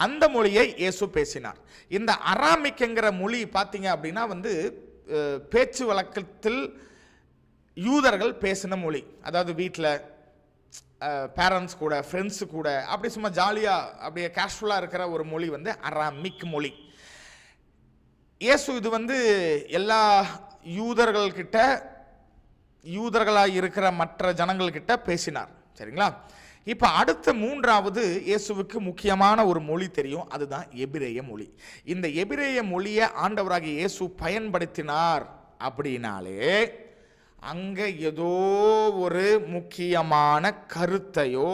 Speaker 1: அந்த மொழியை இயேசு பேசினார். இந்த அராமிக் என்கிற மொழி பார்த்தீங்க அப்படின்னா பேச்சு வழக்கத்தில் யூதர்கள் பேசின மொழி. அதாவது வீட்டில் பேரண்ட்ஸ் கூட, ஃப்ரெண்ட்ஸு கூட அப்படி சும்மா ஜாலியாக அப்படியே கேஷுவலாக இருக்கிற ஒரு மொழி அராமிக் மொழி. இயேசு இது எல்லா யூதர்கள்கிட்ட, யூதர்களாக இருக்கிற மற்ற ஜனங்கள்கிட்ட பேசினார். சரிங்களா? இப்போ அடுத்த மூன்றாவது இயேசுவுக்கு முக்கியமான ஒரு மொழி தெரியும், அதுதான் எபிரேய மொழி. இந்த எபிரேய மொழியை ஆண்டவராகிய இயேசு பயன்படுத்தினார் அப்படின்னாலே அங்கே ஏதோ ஒரு முக்கியமான கருத்தையோ,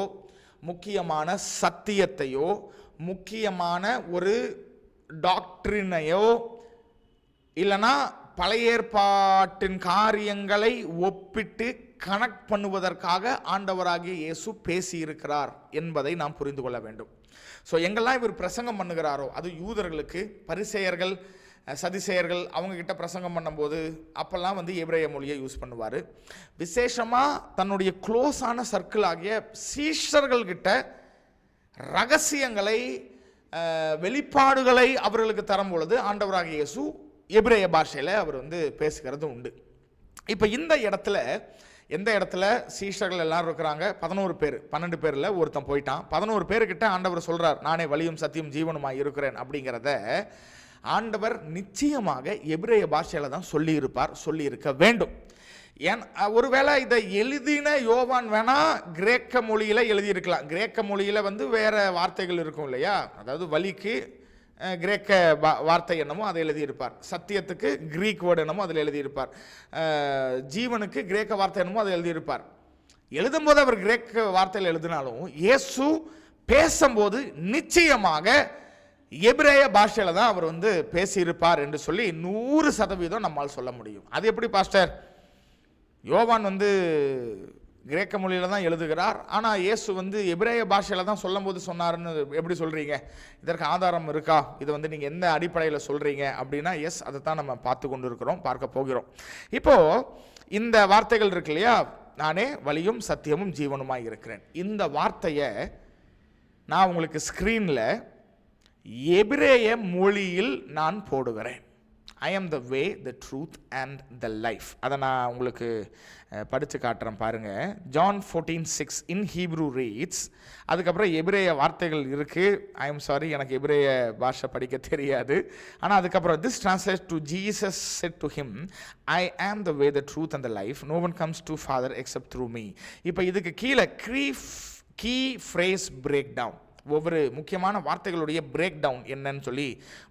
Speaker 1: முக்கியமான சத்தியத்தையோ, முக்கியமான ஒரு டாக்ட்ரினையோ, இல்லைனா பழைய ஏற்பாட்டின் காரியங்களை ஒப்பிட்டு கனெக்ட் பண்ணுவதற்காக ஆண்டவராகிய இயேசு பேசியிருக்கிறார் என்பதை நாம் புரிந்து கொள்ள வேண்டும். ஸோ எங்கெல்லாம் இவர் பிரசங்கம் பண்ணுகிறாரோ, அது யூதர்களுக்கு, பரிசேயர்கள், சதிசேயர்கள் அவங்கக்கிட்ட பிரசங்கம் பண்ணும்போது அப்போல்லாம் எபிரேய மொழியை யூஸ் பண்ணுவார். விசேஷமாக தன்னுடைய க்ளோஸான சர்க்கிள் ஆகிய சீஷர்கள்கிட்ட ரகசியங்களை, வெளிப்பாடுகளை அவர்களுக்கு தரும் பொழுது ஆண்டவராகிய இயேசு எபிரேய பாஷையில் அவர் பேசுகிறது உண்டு. இப்போ இந்த இடத்துல, எந்த இடத்துல சீஷர்கள் எல்லாரும் இருக்கிறாங்க, 11 பேர், 12 பேரில் ஒருத்தன் போயிட்டான். 11 பேர்கிட்ட ஆண்டவர் சொல்கிறார், நானே வழியும் சத்தியம் ஜீவனுமாய் இருக்கிறேன் அப்படிங்கிறத ஆண்டவர் நிச்சயமாக எபிரேய பாஷையில் தான் சொல்லியிருக்க வேண்டும். ஏன் ஒருவேளை இதை எழுதின யோவான் வேணா கிரேக்க மொழியில் எழுதியிருக்கலாம். கிரேக்க மொழியில் வேற வார்த்தைகள் இருக்கும் இல்லையா? அதாவது வலிக்கு கிரேக்க வார்த்தை என்னமோ அதை எழுதியிருப்பார். சத்தியத்துக்கு கிரீக் வேர்டு என்னமோ அதில் எழுதியிருப்பார். ஜீவனுக்கு கிரேக்க வார்த்தை என்னமோ அதை எழுதியிருப்பார். எழுதும்போது அவர் கிரேக்க வார்த்தையில் எழுதினாலும் இயேசு பேசும்போது நிச்சயமாக எபிரேய பாஷையில் தான் அவர் பேசியிருப்பார் என்று சொல்லி 100% நம்மால் சொல்ல முடியும். அது எப்படி பாஸ்டர்? யோவான் கிரேக்க மொழியில் தான் எழுதுகிறார், ஆனால் இயேசு எபிரேய பாஷையில் தான் சொல்லும் போது சொன்னார்னு எப்படி சொல்கிறீங்க? இதற்கு ஆதாரம் இருக்கா? இது நீங்கள் எந்த அடிப்படையில் சொல்கிறீங்க அப்படின்னா, எஸ், அதை தான் நம்ம பார்த்து கொண்டு இருக்கிறோம், பார்க்க போகிறோம். இப்போது இந்த வார்த்தைகள் இருக்கு இல்லையா, நானே வழியும் சத்தியமும் ஜீவனுமாய் இருக்கிறேன். இந்த வார்த்தையை நான் உங்களுக்கு ஸ்க்ரீனில் எபிரேய மொழியில் நான் போடுகிறேன். I am the way, the truth and the life. அதை நான் உங்களுக்கு படித்து காட்டுறேன் பாருங்கள். John 14:6 in Hebrew reads, அதுக்கப்புறம் எபிரேய வார்த்தைகள் இருக்குது. ஐ எம் சாரி, எனக்கு எபிரேய பாஷை படிக்க தெரியாது. ஆனால் அதுக்கப்புறம் this translates to Jesus said to him, I am the way, the truth and the life. No one comes to Father except through me. இப்போ இதுக்கு கீழே key phrase breakdown, ஒவ்வொரு முக்கியமான வார்த்தைகளுடைய பிரேக் டவுன் என்னன்னு சொல்லி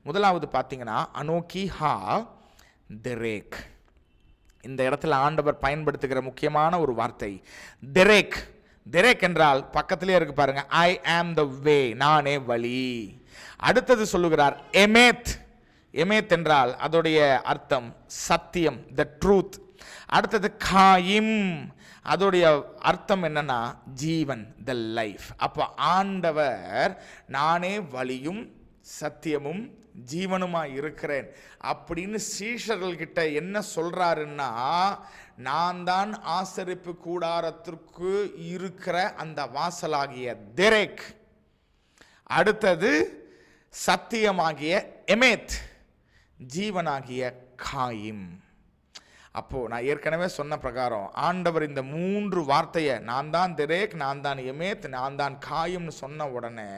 Speaker 1: முதலாவது பார்த்தீங்கன்னா, அனோக்கி ஹா டெரேக். இந்த இடத்துல ஆண்டவர் பயன்படுத்துகிற முக்கியமான ஒரு வார்த்தை டெரேக். டெரேக் என்றால் பக்கத்திலே இருக்கு பாருங்க, ஐ ஆம் த வே, நானே வழி. அடுத்தது சொல்லுகிறார் எமேத். எமேத் என்றால் அதோடைய அர்த்தம் சத்தியம், த ட்ரூத். அடுத்தது காயிம், அதோடைய அர்த்தம் என்னன்னா ஜீவன், த லைஃப். அப்போ ஆண்டவர் நானே வழியும் சத்தியமும் ஜீவனுமாய் இருக்கிறேன் அப்படின்னு சீஷர்கள்கிட்ட என்ன சொல்றாருன்னா, நான் தான் ஆசரிப்பு கூடாரத்திற்கு இருக்கிற அந்த வாசலாகிய தெரேக். அடுத்தது சத்தியமாகிய எமேத், ஜீவனாகிய காயிம். அப்போது நான் ஏற்கனவே சொன்ன பிரகாரம் ஆண்டவர் இந்த 3 வார்த்தையை, நான் தான் தெரேக், நான் தான் எமேத், நான் தான் காயும்னு சொன்ன உடனே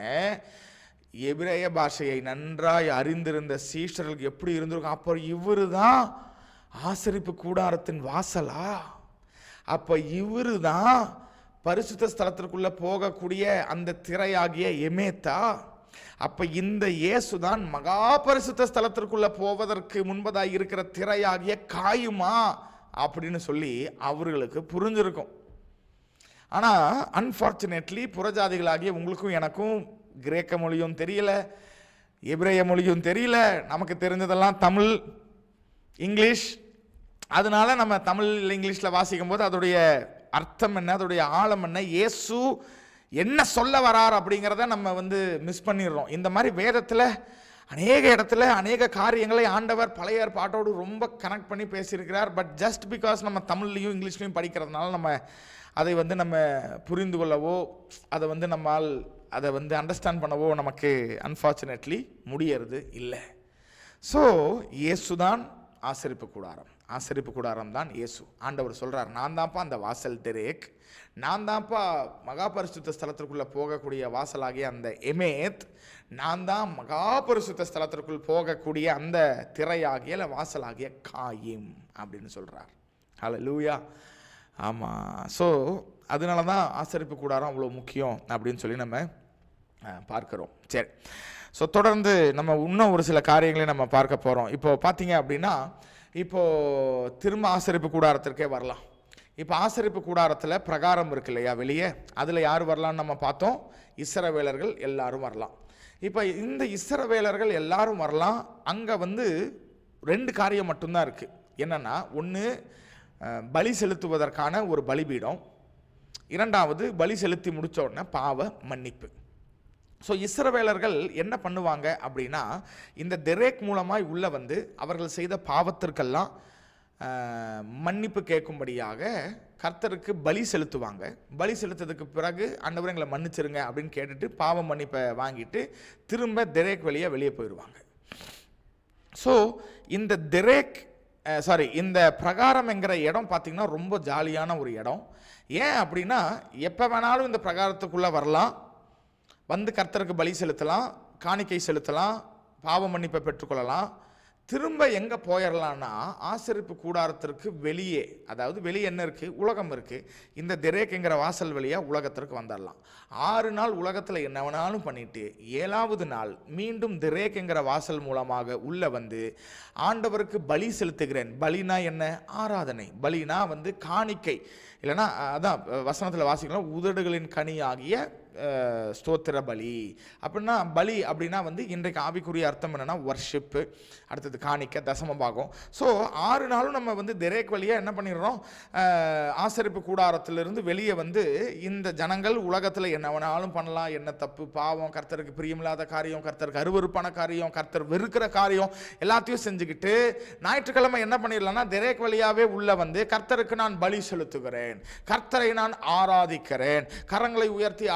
Speaker 1: எபிரேய பாஷையை நன்றாய் அறிந்திருந்த சீஷர்களுக்கு எப்படி இருந்திருக்கும்? அப்போ இவரு தான் ஆசரிப்பு கூடாரத்தின் வாசலா? அப்போ இவரு தான் பரிசுத்த ஸ்தலத்திற்குள்ளே போகக்கூடிய அந்த திரையாகிய எமேத்தா? அப்ப இந்த இயேசுதான் மகா பரிசுத்த ஸ்தலத்திற்குள்ள போவதற்கு முன்பதாக இருக்கிற திரையாகிய காயுமா அப்படின்னு சொல்லி அவர்களுக்கு புரிஞ்சிருக்கும். ஆனா அன்பார்ச்சுனேட்லி புறஜாதிகளாகிய உங்களுக்கும் எனக்கும் கிரேக்க மொழியும் தெரியல, எபிரேய மொழியும் தெரியல. நமக்கு தெரிஞ்சதெல்லாம் தமிழ், இங்கிலீஷ். அதனால நம்ம தமிழ் இங்கிலீஷில் வாசிக்கும் போது அதோடைய அர்த்தம் என்ன, அதோடைய ஆழம் என்ன, இயேசு என்ன சொல்ல வரார் அப்படிங்கிறத நம்ம மிஸ் பண்ணிடுறோம். இந்த மாதிரி வேதத்தில் அநேக இடத்துல அநேக காரியங்களை ஆண்டவர் பழைய ஏற்பாட்டோடு ரொம்ப கனெக்ட் பண்ணி பேசியிருக்கிறார். பட் ஜஸ்ட் பிகாஸ் நம்ம தமிழ்லையும் இங்கிலீஷ்லையும் படிக்கிறதுனால நம்ம அதை நம்ம புரிந்து கொள்ளவோ அதை நம்மால் அதை அண்டர்ஸ்டாண்ட் பண்ணவோ நமக்கு அன்ஃபார்ச்சுனேட்லி முடியறது இல்லை. ஸோ இயேசுதான் ஆசரிப்பு கூடாரம். ஆசரிப்பு கூடாரம் தான் இயேசு. ஆண்டவர் சொல்கிறார், நான் தான்ப்பா அந்த வாசல் தெரேக், நான் தான்ப்பா மகா பரிசுத்த ஸ்தலத்திற்குள்ளே போகக்கூடிய வாசலாகிய அந்த எமேத், நான் தான் மகா பரிசுத்த ஸ்தலத்திற்குள் போகக்கூடிய அந்த திரையாகிய வாசலாகிய காயிம் அப்படின்னு சொல்கிறார். ஹல்லேலூயா. ஆமாம். ஸோ அதனால தான் ஆசரிப்பு கூடாரம் அவ்வளோ முக்கியம் அப்படின்னு சொல்லி நம்ம பார்க்குறோம். சரி, ஸோ தொடர்ந்து நம்ம இன்னும் ஒரு சில காரியங்களை நம்ம பார்க்க போகிறோம். இப்போ பார்த்தீங்க அப்படின்னா, இப்போது திரும்ப ஆசரிப்பு கூடாரத்திற்கே வரலாம். இப்போ ஆசரிப்பு கூடாரத்தில் பிரகாரம் இருக்கு இல்லையா வெளியே, அதில் யார் வரலான்னு நம்ம பார்த்தோம், இஸ்ரவேலர்கள் எல்லாரும் வரலாம். இப்போ இந்த இஸ்ரவேலர்கள் எல்லாரும் வரலாம். அங்கே 2 காரியம் மட்டும்தான் இருக்குது. என்னென்னா, ஒன்று பலி செலுத்துவதற்கான ஒரு பலிபீடம், இரண்டாவது பலி செலுத்தி முடித்த உடனே பாவ மன்னிப்பு. ஸோ இஸ்ரவேலர்கள் என்ன பண்ணுவாங்க அப்படின்னா, இந்த தெரேக் மூலமாய் உள்ள அவர்கள் செய்த பாவத்திற்கெல்லாம் மன்னிப்பு கேட்கும்படியாக கர்த்தருக்கு பலி செலுத்துவாங்க. பலி செலுத்ததுக்கு பிறகு ஆண்டவரே எங்களை மன்னிச்சிருங்க அப்படின்னு கேட்டுட்டு பாவ மன்னிப்பை வாங்கிட்டு திரும்ப தெரேக் வெளியே போயிடுவாங்க. ஸோ இந்த இந்த பிரகாரம் என்கிற இடம் பார்த்திங்கன்னா ரொம்ப ஜாலியான ஒரு இடம். ஏன் அப்படின்னா, எப்போ வேணாலும் இந்த பிரகாரத்துக்குள்ளே வரலாம், கர்த்தருக்கு பலி செலுத்தலாம், காணிக்கை செலுத்தலாம், பாவ மன்னிப்பை பெற்றுக்கொள்ளலாம், திரும்ப எங்கே போயிடலான்னா ஆசரிப்பு கூடாரத்திற்கு வெளியே, அதாவது வெளியே என்ன இருக்குது, உலகம் இருக்குது. இந்த திரேக்குங்கிற வாசல் வழியாக உலகத்திற்கு வந்துடலாம். 6 நாள் உலகத்தில் என்ன வேணாலும் பண்ணிட்டு 7வது நாள் மீண்டும் திரேக்குங்கிற வாசல் மூலமாக உள்ளே வந்து ஆண்டவருக்கு பலி செலுத்துகிறேன். பலினா என்ன? ஆராதனை. பலினா காணிக்கை, இல்லைன்னா அதான் வசனத்தில் வாசிக்கலாம், உதடுகளின் கனி ஆகிய ஸ்தோத்திர பலி. அப்படின்னா பலி அப்படின்னா இன்றைக்கு ஆவிக்குரிய அர்த்தம் என்னென்னா வர்ஷிப்பு, அடுத்தது காணிக்க, தசம பாகம். ஸோ 6 நாளும் நம்ம திரேக் வழியாக என்ன பண்ணிடுறோம், ஆசரிப்பு கூடாரத்திலிருந்து வெளியே இந்த ஜனங்கள் உலகத்தில் என்ன வேணாலும் பண்ணலாம், என்ன தப்பு, பாவம், கர்த்தருக்கு பிரியமில்லாத காரியம், கர்த்தருக்கு அருவருப்பான காரியம், கர்த்தர் வெறுக்கிற காரியம் எல்லாத்தையும் செஞ்சுக்கிட்டு ஞாயிற்றுக்கிழமை என்ன பண்ணிடலாம்னா திரேக் வழியாகவே உள்ள கர்த்தருக்கு நான் பலி செலுத்துகிறேன், கர்த்தரை நான் ஆராதிக்கிறேன், கரங்களை உயர்த்தி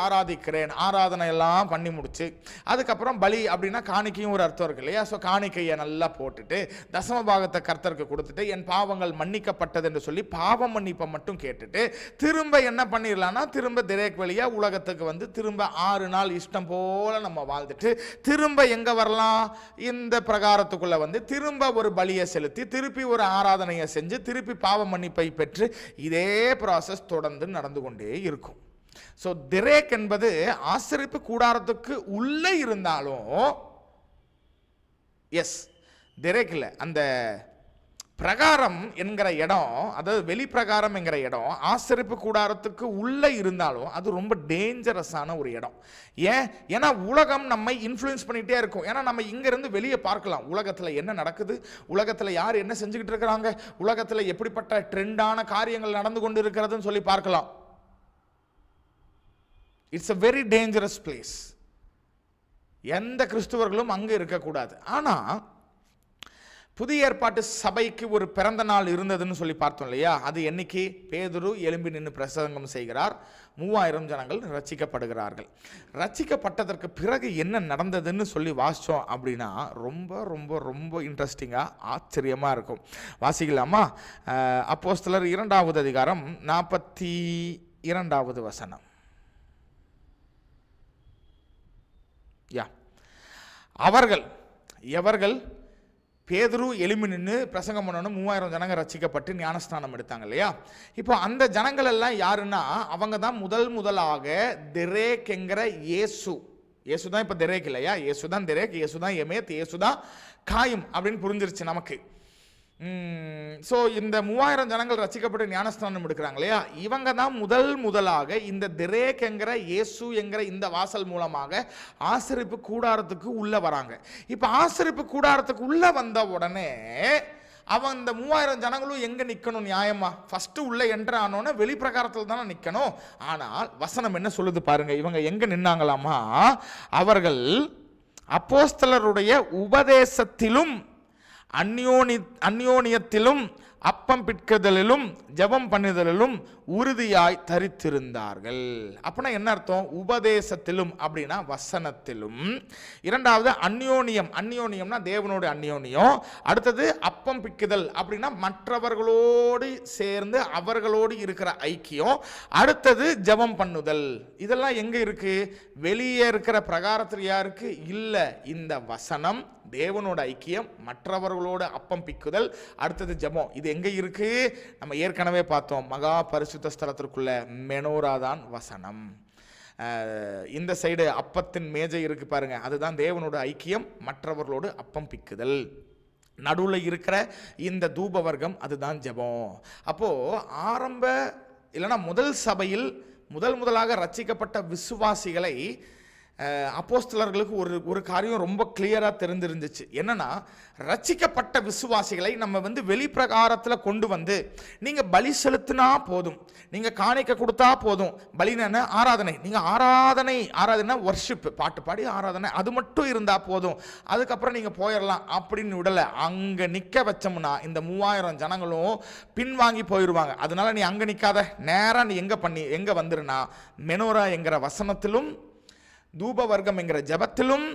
Speaker 1: ஆராதனை எல்லாம் பண்ணி முடிச்சு அதுக்கப்புறம் பலி அப்படின்னா காணிக்கையும் ஒரு அர்த்தம் இருக்கு இல்லையா? ஸோ காணிக்கையை நல்லா போட்டுட்டு தசம பாகத்தை கர்த்தருக்கு கொடுத்துட்டு என் பாவங்கள் மன்னிக்கப்பட்டது என்று சொல்லி பாவம் மன்னிப்பை மட்டும் கேட்டுட்டு திரும்ப என்ன பண்ணிடலாம்னா திரும்ப திரேக் வழியா உலகத்துக்கு திரும்ப 6 நாள் இஷ்டம் போல நம்ம வாழ்ந்துட்டு திரும்ப எங்க வரலாம், இந்த பிரகாரத்துக்குள்ள திரும்ப ஒரு பலியை செலுத்தி திருப்பி ஒரு ஆராதனையை செஞ்சு திருப்பி பாவ மன்னிப்பை பெற்று இதே ப்ராசஸ் தொடர்ந்து நடந்து கொண்டே இருக்கும். ஸோ திரேக் என்பது ஆசரிப்பு கூடாரத்துக்கு உள்ளே இருந்தாலும், எஸ் திரேக் இல்லை, அந்த பிரகாரம் என்கிற இடம், அதாவது வெளி பிரகாரம் என்கிற இடம் ஆசரிப்பு கூடாரத்துக்கு உள்ளே இருந்தாலும் அது ரொம்ப டேஞ்சரஸான ஒரு இடம். ஏன்னா உலகம் நம்மை இன்ஃப்ளூயன்ஸ் பண்ணிகிட்டே இருக்கும். ஏன்னா நம்ம இங்கேருந்து வெளியே பார்க்கலாம், உலகத்தில் என்ன நடக்குது, உலகத்தில் யார் என்ன செஞ்சுக்கிட்டு இருக்கிறாங்க, உலகத்தில் எப்படிப்பட்ட ட்ரெண்டான காரியங்கள் நடந்து கொண்டு இருக்கிறதுன்னு சொல்லி பார்க்கலாம். It's a very dangerous place. எந்த கிறிஸ்துவர்களும் அங்கே இருக்கக்கூடாது. ஆனால் புதிய ஏற்பாட்டு சபைக்கு ஒரு பிறந்த நாள் இருந்ததுன்னு சொல்லி பார்த்தோம் இல்லையா? அது என்னைக்கு? பேதுரு எழும்பி நின்று பிரசங்கம் செய்கிறார், 3000 ஜனங்கள் ரட்சிக்கப்படுகிறார்கள். ரட்சிக்கப்பட்டதற்கு பிறகு என்ன நடந்ததுன்னு சொல்லி வாசித்தோம் அப்படின்னா ரொம்ப ரொம்ப ரொம்ப இன்ட்ரெஸ்டிங்காக ஆச்சரியமாக இருக்கும். வாசிக்கலாமா? அப்போஸ்தலர் 2வது அதிகாரம் 42வது வசனம். எவர்கள் பேதுரு எலும்பி நின்று பிரசங்கம் பண்ணணும், 3000 ஜனங்க ரட்சிக்கப்பட்டு ஞானஸ்தானம் எடுத்தாங்க இல்லையா? இப்போ அந்த ஜனங்கள் எல்லாம் யாருன்னா அவங்க தான் முதலாக திரேக் என்கிற இயேசு தான் இப்போ திரேக் இல்லையா? இயேசு தான் திரேக், இயேசு தான் எமேத், இயேசு தான் காயும் அப்படின்னு புரிஞ்சிருச்சு நமக்கு. ஸோ இந்த 3000 ஜனங்கள் ரட்சிக்கப்பட்டு ஞானஸ்தானம் எடுக்கிறாங்க இல்லையா? இவங்க தான் முதலாக இந்த திரேக் என்கிற இயேசு என்கிற இந்த வாசல் மூலமாக ஆசரிப்பு கூடாரத்துக்கு உள்ள வராங்க. இப்போ ஆசரிப்பு கூடாரத்துக்கு உள்ள வந்த உடனே அவன் இந்த 3000 ஜனங்களும் எங்க நிற்கணும் நியாயமா? ஃபர்ஸ்ட் உள்ள என்ட்ரு ஆனோன்னா வெளிப்பிரகாரத்தில் தானே நிற்கணும். ஆனால் வசனம் என்ன சொல்லுது பாருங்க, இவங்க எங்க நின்னாங்களாமா? அவர்கள் அப்போஸ்தலருடைய உபதேசத்திலும் அந்யோனியத்திலும் அப்பம் பிட்குதலிலும் ஜெபம் பண்ணுதலிலும் உறுதியாய் தரித்திருந்தார்கள். அப்படின்னா என்ன அர்த்தம்? உபதேசத்திலும் அப்படின்னா வசனத்திலும், இரண்டாவது அந்யோன்யம்னா தேவனோட அந்யோன்யம், அடுத்தது அப்பம் பிட்குதல் அப்படின்னா மற்றவர்களோடு சேர்ந்து அவர்களோடு இருக்கிற ஐக்கியம், அடுத்தது ஜெபம் பண்ணுதல். இதெல்லாம் எங்க இருக்கு? வெளியே இருக்கிற பிரகாரத்தில் யாருக்கு இல்லை. இந்த வசனம், தேவனோட ஐக்கியம், மற்றவர்களோட அப்பம் பிக்குதல், அடுத்தது ஜெபம், இது எங்க இருக்கு? நம்ம ஏற்கனவே பார்த்தோம், மகா பரிசுத்த ஸ்தலத்திற்குள்ள மெனோரா தான் வசனம். இந்த சைடு அப்பத்தின் மேஜை இருக்கு பாருங்க, அதுதான் தேவனோட ஐக்கியம், மற்றவர்களோடு அப்பம் பிக்குதல். நடுவில் இருக்கிற இந்த தூப வர்க்கம் அதுதான் ஜெபம். அப்போ இல்லைன்னா முதல் சபையில் முதலாக ரட்சிக்கப்பட்ட விசுவாசிகளை அப்போஸ்தலர்களுக்கு ஒரு காரியம் ரொம்ப கிளியராக தெரிஞ்சிருந்துச்சு. என்னன்னா, ரட்சிக்கப்பட்ட விசுவாசிகளை நம்ம வெளிப்பிரகாரத்தில் கொண்டு வந்து நீங்கள் பலி செலுத்தினா போதும், நீங்கள் காணிக்க கொடுத்தா போதும். பலினா ஆராதனை, நீங்கள் ஆராதனை வர்ஷிப், பாட்டு பாடி ஆராதனை, அது மட்டும் இருந்தால் போதும், அதுக்கப்புறம் நீங்கள் போயிடலாம் அப்படின்னு விடலை. அங்கே நிற்க வச்சோம்னா இந்த 3000 ஜனங்களும் பின்வாங்கி போயிடுவாங்க. அதனால நீ அங்கே நிற்காத, நேராக நீ எங்கே வந்துருனா மெனோரா என்கிற வசனத்திலும் தூப வர்க்கம் என்கிற ஜபத்திலும்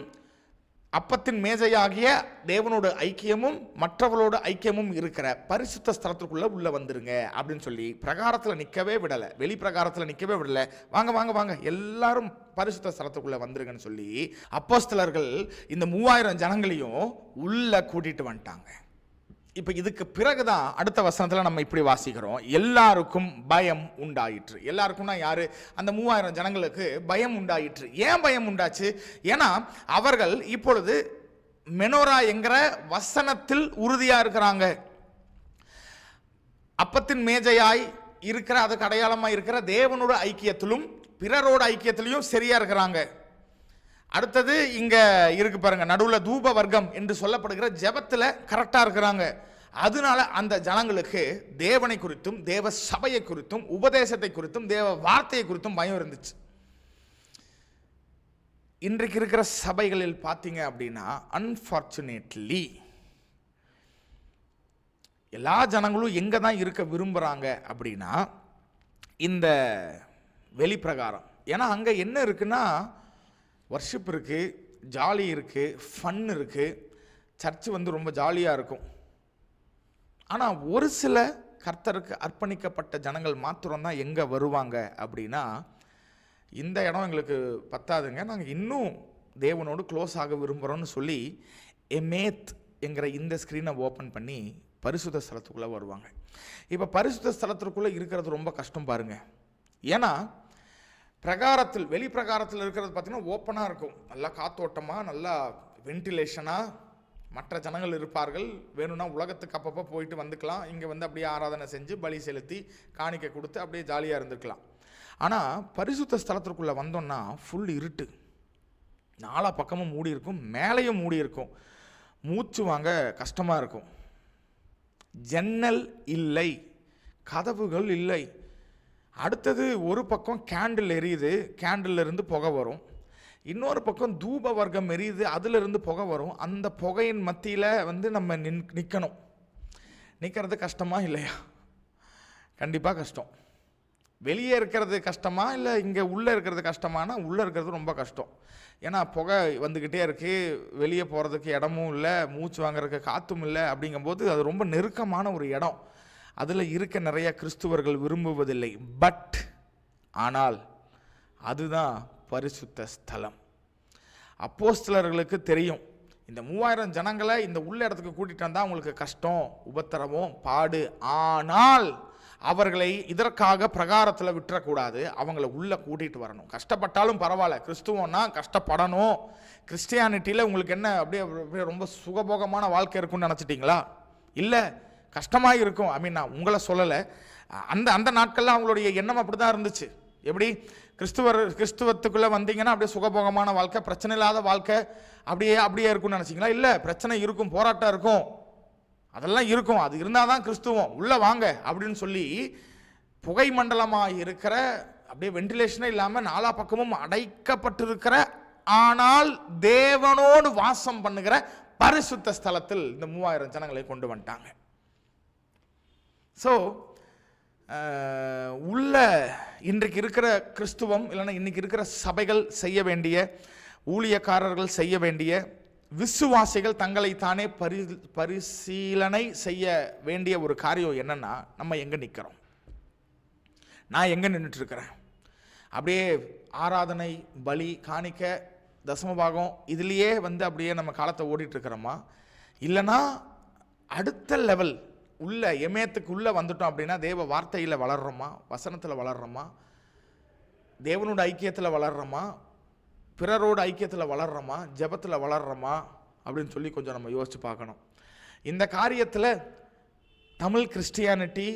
Speaker 1: அப்பத்தின் மேஜையாகிய தேவனோட ஐக்கியமும் மற்றவர்களோட ஐக்கியமும் இருக்கிற பரிசுத்த ஸ்தலத்துக்குள்ள உள்ள வந்துருங்க அப்படின்னு சொல்லி பிரகாரத்தில் நிற்கவே விடலை, வெளி பிரகாரத்தில் நிற்கவே விடலை. வாங்க வாங்க வாங்க எல்லாரும் பரிசுத்த ஸ்தலத்துக்குள்ள வந்துருங்கன்னு சொல்லி அப்போஸ்தலர்கள் இந்த 3000 ஜனங்களையும் உள்ள கூட்டிட்டு வந்துட்டாங்க. இப்போ இதுக்கு பிறகுதான் அடுத்த வசனத்தில் நம்ம இப்படி வாசிக்கிறோம், எல்லாருக்கும் பயம் உண்டாயிற்று. எல்லாருக்கும்னா யாரு? அந்த 3000 ஜனங்களுக்கு பயம் உண்டாயிற்று. ஏன் பயம் உண்டாச்சு? ஏன்னா அவர்கள் இப்பொழுது மெனோரா என்கிற வசனத்தில் உறுதியா இருக்கிறாங்க. அப்பத்தின் மேஜையாய் இருக்கிற, அதுக்கு அடையாளமா இருக்கிற தேவனோட ஐக்கியத்திலும் பிறரோட ஐக்கியத்திலையும் சரியா இருக்கிறாங்க. அடுத்தது இங்க இருக்கு பாருங்க, நடுவில் தூப வர்க்கம் என்று சொல்லப்படுகிற ஜெபத்தில் கரெக்டா இருக்கிறாங்க. அதனால அந்த ஜனங்களுக்கு தேவனை குறித்தும் தேவ சபையை குறித்தும் உபதேசத்தை குறித்தும் தேவ வார்த்தையை குறித்தும் பயம் இருந்துச்சு. இன்றைக்கு இருக்கிற சபைகளில் பார்த்தீங்க அப்படின்னா அன்பார்ச்சுனேட்லி எல்லா ஜனங்களும் எங்க தான் இருக்க விரும்புறாங்க அப்படின்னா இந்த வெளிப்பிரகாரம். ஏன்னா அங்க என்ன இருக்குன்னா வர்ஷிப் இருக்குது, ஜாலி இருக்குது, ஃபன் இருக்குது, சர்ச்சு ரொம்ப ஜாலியாக இருக்கும். ஆனால் ஒரு சில கர்த்தருக்கு அர்ப்பணிக்கப்பட்ட ஜனங்கள் மாத்திரம்தான் எங்கே வருவாங்க அப்படின்னா, இந்த இடம் எங்களுக்கு பத்தாதுங்க, நாங்கள் இன்னும் தேவனோடு க்ளோஸ் ஆக விரும்புகிறோன்னு சொல்லி எமேத் என்கிற இந்த ஸ்க்ரீனை ஓப்பன் பண்ணி பரிசுத்த ஸ்தலத்துக்குள்ளே வருவாங்க. இப்போ பரிசுத்த ஸ்தலத்திற்குள்ளே இருக்கிறது ரொம்ப கஷ்டம் பாருங்கள். ஏன்னா பிரகாரத்தில் வெளி பிரகாரத்தில் இருக்கிறது பார்த்தீங்கன்னா ஓப்பனாக இருக்கும், நல்லா காத்தோட்டமாக, நல்லா வென்டிலேஷனாக, மற்ற ஜனங்கள் இருப்பார்கள், வேணும்னா உலகத்துக்கு அப்பப்போ போயிட்டு வந்துக்கலாம், இங்கே அப்படியே ஆராதனை செஞ்சு பலி செலுத்தி காணிக்கை கொடுத்து அப்படியே ஜாலியாக இருந்துக்கலாம். ஆனால் பரிசுத்த ஸ்தலத்திற்குள்ளே வந்தோன்னா ஃபுல் இருட்டு, நாலா பக்கமும் மூடி இருக்கும், மேலேயும் மூடி இருக்கும், மூச்சு வாங்க கஷ்டமாக இருக்கும், ஜன்னல் இல்லை, கதவுகள் இல்லை. அடுத்தது ஒரு பக்கம் கேண்டில் எரியுது, கேண்டில் இருந்து புகை வரும், இன்னொரு பக்கம் தூப வர்க்கம் எரியுது, அதிலிருந்து புகை வரும். அந்த புகையின் மத்தியில் நம்ம நிற்கணும். நிற்கிறது கஷ்டமா இல்லையா? கண்டிப்பாக கஷ்டம். வெளியே இருக்கிறது கஷ்டமா இல்லை இங்கே உள்ளே இருக்கிறது கஷ்டமானா உள்ளே இருக்கிறது ரொம்ப கஷ்டம். ஏன்னா புகை வந்துக்கிட்டே இருக்குது, வெளியே போகிறதுக்கு இடமும் இல்லை, மூச்சு வாங்குறதுக்கு காற்றும் இல்லை. அப்படிங்கும்போது அது ரொம்ப நெருக்கமான ஒரு இடம். அதில் இருக்க நிறைய கிறிஸ்துவர்கள் விரும்புவதில்லை. பட் ஆனால் அதுதான் பரிசுத்த ஸ்தலம். அப்போஸ்தலர்களுக்கு தெரியும், இந்த 3000 ஜனங்களை இந்த உள்ள இடத்துக்கு கூட்டிகிட்டு வந்தால் அவங்களுக்கு கஷ்டம், உபத்திரவம், பாடு. ஆனால் அவர்களை இதற்காக பிரகாரத்தில் விட்டுறக்கூடாது, அவங்கள உள்ளே கூட்டிகிட்டு வரணும். கஷ்டப்பட்டாலும் பரவாயில்ல, கிறிஸ்துவன்னா கஷ்டப்படணும். கிறிஸ்டியானிட்டியில் உங்களுக்கு என்ன அப்படியே ரொம்ப சுகபோகமான வாழ்க்கை இருக்குன்னு நினச்சிட்டிங்களா? இல்லை, கஷ்டமாக இருக்கும். நான் உங்களை சொல்லலை, அந்த நாட்களில் அவங்களுடைய எண்ணம் அப்படி தான் இருந்துச்சு. எப்படி? கிறிஸ்துவத்துக்குள்ளே வந்தீங்கன்னா அப்படியே சுகபோகமான வாழ்க்கை, பிரச்சனை இல்லாத வாழ்க்கை, அப்படியே இருக்கும்னு நினச்சிங்களா? இல்லை, பிரச்சனை இருக்கும், போராட்டம் இருக்கும், அதெல்லாம் இருக்கும். அது இருந்தால் தான் கிறிஸ்துவம், உள்ளே வாங்க அப்படின்னு சொல்லி புகை மண்டலமாக இருக்கிற, அப்படியே வென்டிலேஷனே இல்லாமல் நாலா பக்கமும் அடைக்கப்பட்டிருக்கிற, ஆனால் தேவனோடு வாசம் பண்ணுகிற பரிசுத்த ஸ்தலத்தில் இந்த 3000 ஜனங்களை கொண்டு வந்துட்டாங்க. ஸோ உள்ள இன்றைக்கு இருக்கிற கிறிஸ்துவம் இல்லைன்னா இன்றைக்கி இருக்கிற சபைகள் செய்ய வேண்டிய, ஊழியக்காரர்கள் செய்ய வேண்டிய, விசுவாசிகள் தங்களை தானே பரிசீலனை செய்ய வேண்டிய ஒரு காரியம் என்னன்னா, நம்ம எங்கே நிற்கிறோம், நான் எங்கே நின்றுட்டுருக்கிறேன், அப்படியே ஆராதனை, பலி, காணிக்க, தசமபாகம் இதுலேயே அப்படியே நம்ம காலத்தை ஓடிட்டுருக்கிறோமா, இல்லைன்னா அடுத்த லெவல் உள்ள எமேத்துக்கு உள்ளே வந்துட்டோம் அப்படின்னா தேவ வார்த்தையில் வளர்றோமா, வசனத்தில் வளர்றோமா, தேவனோட ஐக்கியத்தில் வளர்றோமா, பிறரோட ஐக்கியத்தில் வளர்றோமா, ஜெபத்தில் வளர்றோமா அப்படின்னு சொல்லி கொஞ்சம் நம்ம யோசித்து பார்க்கணும். இந்த காரியத்தில் தமிழ் கிறிஸ்டியானிட்டி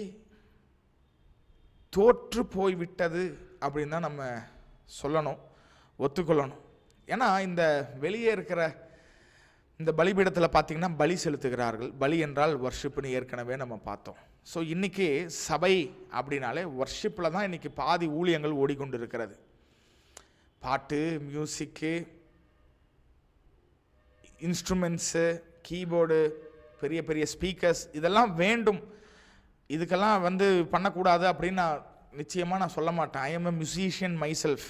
Speaker 1: தோற்று போய்விட்டது அப்படின்னு தான் நம்ம சொல்லணும், ஒத்துக்கொள்ளணும். ஏன்னா இந்த வெளியே இருக்கிற இந்த பலிபீடத்தில் பார்த்தீங்கன்னா பலி செலுத்துகிறார்கள். பலி என்றால் வர்ஷிப்னு ஏற்கனவே நம்ம பார்த்தோம். ஸோ இன்றைக்கி சபை அப்படின்னாலே வர்ஷிப்பில் தான் இன்றைக்கி பாதி ஊழியங்கள் ஓடிக்கொண்டு இருக்கிறது. பாட்டு, மியூசிக்கு, இன்ஸ்ட்ருமெண்ட்ஸு, கீபோர்டு, பெரிய பெரிய ஸ்பீக்கர்ஸ் இதெல்லாம் வேண்டும். இதுக்கெல்லாம் பண்ணக்கூடாது அப்படின்னு நான் நிச்சயமாக நான் சொல்ல மாட்டேன். I am a musician my self.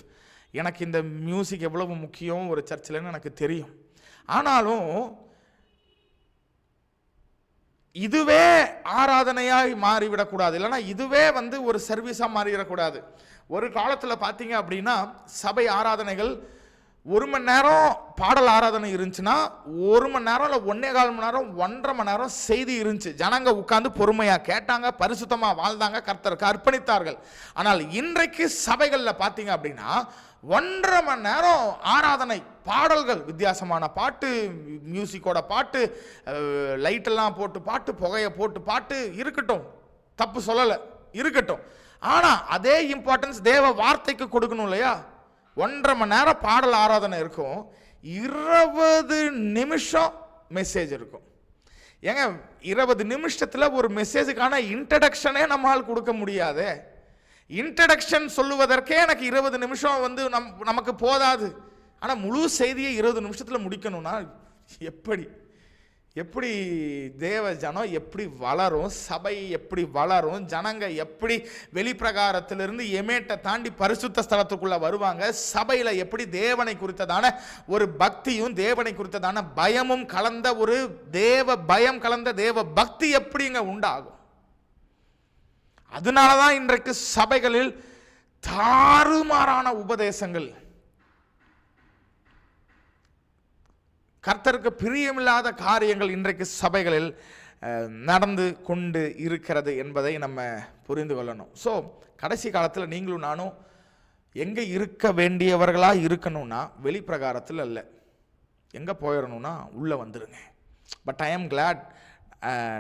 Speaker 1: எனக்கு இந்த மியூசிக் எவ்வளவு முக்கியம் ஒரு சர்ச்சில்னு எனக்கு தெரியும். ஆனாலும் இதுவே ஆராதனையாய் மாறிவிடக்கூடாது, இல்லைன்னா இதுவே ஒரு சர்வீஸாக மாறிவிடக்கூடாது. ஒரு காலத்தில் பார்த்தீங்க அப்படின்னா சபை ஆராதனைகள் 1 மணி நேரம் பாடல் ஆராதனை இருந்துச்சுன்னா 1 மணி நேரம் இல்லை 1.25 மணி நேரம் 1.5 மணி நேரம் செய்தி இருந்துச்சு. ஜனங்க உட்கார்ந்து பொறுமையாக கேட்டாங்க, பரிசுத்தமாக வாழ்ந்தாங்க, கர்த்தருக்கு அர்ப்பணித்தார்கள். ஆனால் இன்றைக்கு சபைகளில் பார்த்தீங்க அப்படின்னா 1.5 மணி நேரம் ஆராதனை, பாடல்கள், வித்தியாசமான பாட்டு, மியூசிக்கோட பாட்டு, லைட்டெல்லாம் போட்டு பாட்டு, புகையை போட்டு பாட்டு, இருக்கட்டும், தப்பு சொல்லலை, இருக்கட்டும். ஆனால் அதே இம்பார்ட்டன்ஸ் தேவ வார்த்தைக்கு கொடுக்கணும் இல்லையா? 1.5 மணி நேரம் பாடல் ஆராதனை இருக்கும், 20 நிமிஷம் மெசேஜ் இருக்கும். ஏங்க 20 நிமிஷத்தில் ஒரு மெசேஜுக்கான இன்ட்ரடக்ஷனே நம்மால் கொடுக்க முடியாது. இன்ட்ரடக்ஷன் சொல்லுவதற்கே எனக்கு 20 நிமிஷம் நமக்கு போதாது. ஆனால் முழு செய்தியை 20 நிமிஷத்தில் முடிக்கணும்னா எப்படி தேவ ஜனம் எப்படி வளரும், சபை எப்படி வளரும், ஜனங்க எப்படி வெளிப்பிரகாரத்திலிருந்து எமேட்டை தாண்டி பரிசுத்த ஸ்தலத்துக்குள்ள வருவாங்க, சபையில் எப்படி தேவனை குறித்ததான ஒரு பக்தியும் தேவனை குறித்ததான பயமும் கலந்த ஒரு தேவ பயம் கலந்த தேவ பக்தி எப்படிங்க உண்டாகும்? அதனாலதான் இன்றைக்கு சபைகளில் தாறுமாறான உபதேசங்கள், கர்த்தருக்கு பிரியமில்லாத காரியங்கள் இன்றைக்கு சபைகளில் நடந்து கொண்டு இருக்கிறது என்பதை நம்ம புரிந்து கொள்ளணும். ஸோ கடைசி காலத்தில் நீங்களும் நானும் எங்கே இருக்க வேண்டியவர்களாக இருக்கணும்னா வெளிப்பிரகாரத்தில் இல்லை, எங்கே போயிடணும்னா உள்ளே வந்துடுங்க. பட் ஐ ஆம் கிளாட்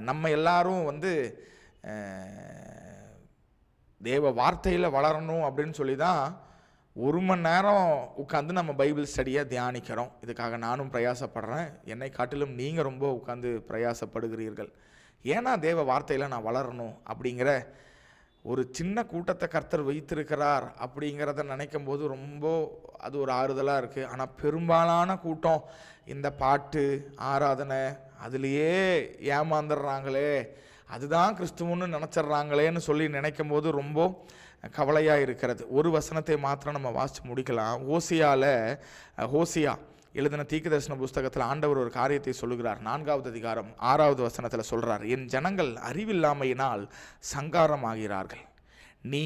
Speaker 1: நம்ம எல்லாரும் தேவ வார்த்தையில் வளரணும் அப்படின்னு சொல்லி தான் 1 மணி நேரம் உட்காந்து நம்ம பைபிள் ஸ்டடியாக தியானிக்கிறோம். இதுக்காக நானும் பிரயாசப்படுறேன், என்னை காட்டிலும் நீங்கள் ரொம்ப உட்காந்து பிரயாசப்படுகிறீர்கள். ஏன்னா தேவ வார்த்தையில் நான் வளரணும் அப்படிங்கிற ஒரு சின்ன கூட்டத்தை கர்த்தர் வைத்திருக்கிறார் அப்படிங்கிறத நினைக்கும் போது ரொம்ப அது ஒரு ஆறுதலாக இருக்குது. ஆனால் பெரும்பாலான கூட்டம் இந்த பாட்டு ஆராதனை அதுலேயே ஏமாந்துடுறாங்களே, அதுதான் கிறிஸ்துவன்னு நினச்சிட்றாங்களேன்னு சொல்லி நினைக்கும் போது ரொம்ப கவலையாக இருக்கிறது. ஒரு வசனத்தை மாத்திரம் நம்ம வாசித்து முடிக்கலாம். ஹோசியா எழுதின தீர்க்கதரிசன புஸ்தகத்தில் ஆண்டவர் ஒரு காரியத்தை சொல்லுகிறார். 4வது அதிகாரம் 6வது வசனத்தில் சொல்கிறார், என் ஜனங்கள் அறிவில்லாமையினால் சங்காரமாகிறார்கள், நீ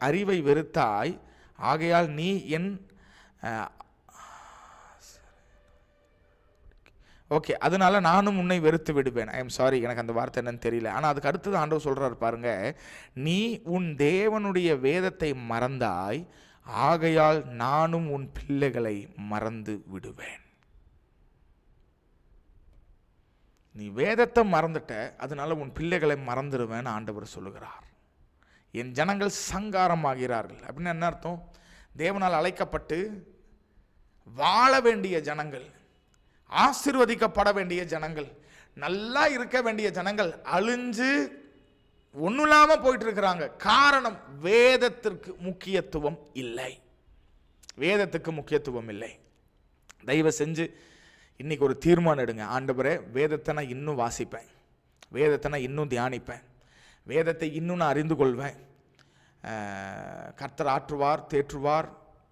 Speaker 1: அறிவை வெறுத்தாய், ஆகையால் நீ என் ஓகே அதனால நானும் உன்னை வெறுத்து விடுவேன். ஐ எம் சாரி, எனக்கு அந்த வார்த்தை என்னன்னு தெரியல. ஆனால் அதுக்கு அடுத்தது ஆண்டவர் சொல்கிறார் பாருங்க, நீ உன் தேவனுடைய வேதத்தை மறந்தாய், ஆகையால் நானும் உன் பிள்ளைகளை மறந்து விடுவேன். நீ வேதத்தை மறந்துட்ட, அதனால உன் பிள்ளைகளை மறந்துடுவேன் ஆண்டவர் சொல்லுகிறார். என் ஜனங்கள் சங்காரமாகிறார்கள் அப்படின்னு என்ன அர்த்தம்? தேவனால் அழைக்கப்பட்டு வாழ வேண்டிய ஜனங்கள், ஆசீர்வதிக்கப்பட வேண்டிய ஜனங்கள், நல்லா இருக்க வேண்டிய ஜனங்கள் அழிஞ்சு ஒன்றும் இல்லாமல் போயிட்டு இருக்கிறாங்க. காரணம் வேதத்திற்கு முக்கியத்துவம் இல்லை. வேதத்துக்கு முக்கியத்துவம் இல்லை. தயவு செஞ்சு இன்னைக்கு ஒரு தீர்மானம் எடுங்க, ஆண்டவரே வேதத்தை நான் இன்னும் வாசிப்பேன், வேதத்தை நான் இன்னும் தியானிப்பேன், வேதத்தை இன்னும் நான் அறிந்து கொள்வேன். கர்த்தர் ஆற்றுவார், தேற்றுவார்,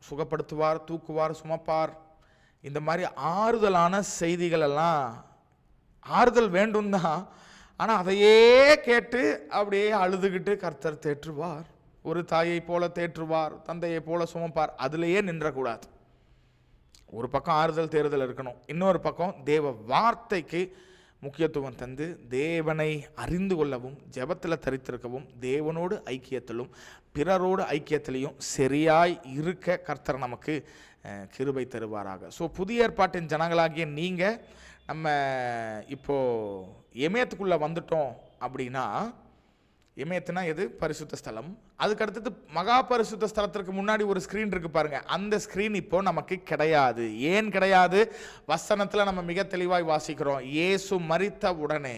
Speaker 1: சுகப்படுத்துவார், தூக்குவார், சுமப்பார், இந்த மாதிரி ஆறுதலான செய்திகள் எல்லாம் ஆறுதல் வேண்டும் தான். ஆனால் அதையே கேட்டு அப்படியே அழுதுகிட்டு கர்த்தர் தேற்றுவார், ஒரு தாயை போல தேற்றுவார், தந்தையை போல சுமப்பார், அதுலேயே நின்றக்கூடாது. ஒரு பக்கம் ஆறுதல் தேறுதல் இருக்கணும், இன்னொரு பக்கம் தேவ வார்த்தைக்கு முக்கியத்துவம் தந்து தேவனை அறிந்து கொள்ளவும், ஜெபத்தில் தரித்திருக்கவும், தேவனோடு ஐக்கியத்திலும் பிறரோடு ஐக்கியத்திலையும் சரியாய் இருக்க கர்த்தர் நமக்கு கிருபை தருவாராக. ஸோ புதிய ஏற்பாட்டின் ஜனங்களாகிய நீங்கள் நம்ம இப்போது எமேத்துக்குள்ளே வந்துட்டோம் அப்படின்னா, எமேத்துனா எது? பரிசுத்த ஸ்தலம். அதுக்கு அடுத்தது மகா பரிசுத்த ஸ்தலத்திற்கு முன்னாடி ஒரு ஸ்க்ரீன் இருக்கு பாருங்க, அந்த ஸ்க்ரீன் இப்போ நமக்கு கிடையாது. ஏன் கிடையாது? வசனத்தில் நம்ம மிக தெளிவாய் வாசிக்கிறோம், இயேசு மரித்த உடனே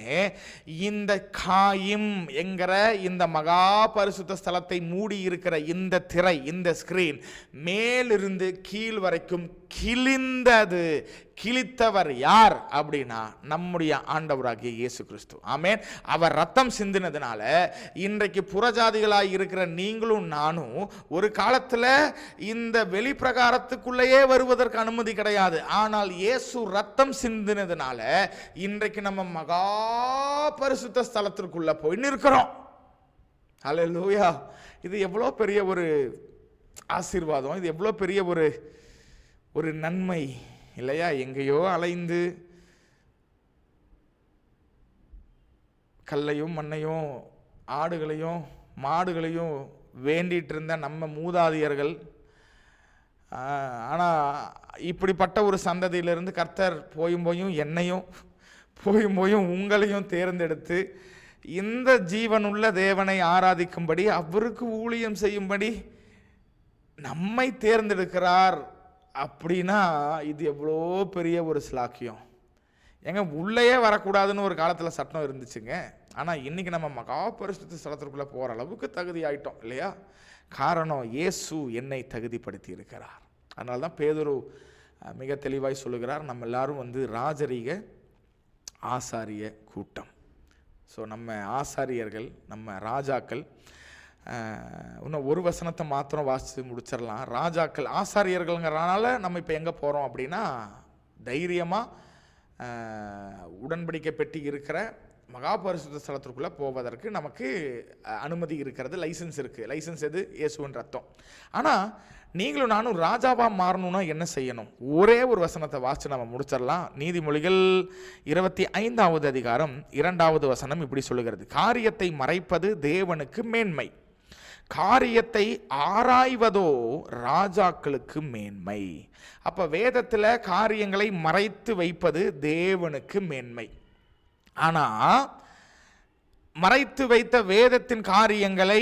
Speaker 1: இந்த காயும் என்கிற இந்த மகா பரிசுத்த ஸ்தலத்தை மூடி இருக்கிற இந்த திரை, இந்த ஸ்க்ரீன் மேலிருந்து கீழ் வரைக்கும் கிழிந்தது. கிழித்தவர் யார் அப்படின்னா நம்முடைய ஆண்டவராகிய இயேசு கிறிஸ்து. ஆமென். அவர் ரத்தம் சிந்தினதுனால இன்றைக்கு புறஜாதிகளாய் இருக்கிற நீங்களும் நானும் ஒரு காலத்தில் இந்த வெளிப்பிரகாரத்துக்குள்ளேயே வருவதற்கு அனுமதி கிடையாது. ஆனால் இயேசு ரத்தம் சிந்தினதுனால இன்றைக்கு நம்ம மகா பரிசுத்த ஸ்தலத்திற்குள்ள போய் நிற்கிறோம். ஹல்லேலூயா! இது எவ்வளோ பெரிய ஒரு ஆசீர்வாதம், இது எவ்வளோ பெரிய ஒரு நன்மை இல்லையா? எங்கேயோ அலைந்து கல்லையும் மண்ணையும் ஆடுகளையும் மாடுகளையும் வேண்டிட்டு இருந்த நம்ம மூதாதையர்கள், ஆனால் இப்படிப்பட்ட ஒரு சந்ததியிலிருந்து கர்த்தர் போயும் என்னையும் போயும் உங்களையும் தேர்ந்தெடுத்து இந்த ஜீவனுள்ள தேவனை ஆராதிக்கும்படி, அவருக்கு ஊழியம் செய்யும்படி நம்மை தேர்ந்தெடுக்கிறார். அப்படின்னா இது எவ்வளோ பெரிய ஒரு ஸ்லாக்கியம். உள்ளேயே வரக்கூடாதுன்னு ஒரு காலத்தில் சட்டம் இருந்துச்சுங்க. ஆனால் இன்றைக்கி நம்ம மகா பரிசுத்த ஸ்தலத்திற்குள்ளே போகிற அளவுக்கு தகுதி ஆயிட்டோம் இல்லையா? காரணம், இயேசு என்னை தகுதிப்படுத்தி இருக்கிறார். அதனால தான் பேதுரு மிக தெளிவாய் சொல்லுகிறார், நம்ம எல்லாரும் ராஜரீக ஆசாரிய கூட்டம். ஸோ நம்ம ஆசாரியர்கள், நம்ம ராஜாக்கள். இன்னும் ஒரு வசனத்தை மாத்திரம் வாசித்து முடிச்சிடலாம். ராஜாக்கள் ஆசாரியர்கள்ங்கிறனால நம்ம இப்போ எங்கே போகிறோம் அப்படின்னா, தைரியமாக உடன்படிக்கை பெட்டி இருக்கிற மகா பரிசுத்த ஸ்தலத்திற்குள்ளே போவதற்கு நமக்கு அனுமதி இருக்கிறது, லைசன்ஸ் இருக்குது. லைசன்ஸ் எது? இயேசுவின் ரத்தம். ஆனால் நீங்களும் நானும் ராஜாவாக மாறணும்னா என்ன செய்யணும்? ஒரே ஒரு வசனத்தை வாசித்து நம்ம முடிச்சிடலாம். நீதிமொழிகள் 25வது அதிகாரம் 2வது வசனம் இப்படி சொல்லுகிறது, காரியத்தை மறைப்பது தேவனுக்கு மேன்மை, காரியத்தை ஆராய்வதோ ராஜாக்களுக்கு மேன்மை. அப்போ வேதத்தில் காரியங்களை மறைத்து வைப்பது தேவனுக்கு மேன்மை. ஆனால் மறைத்து வைத்த வேதத்தின் காரியங்களை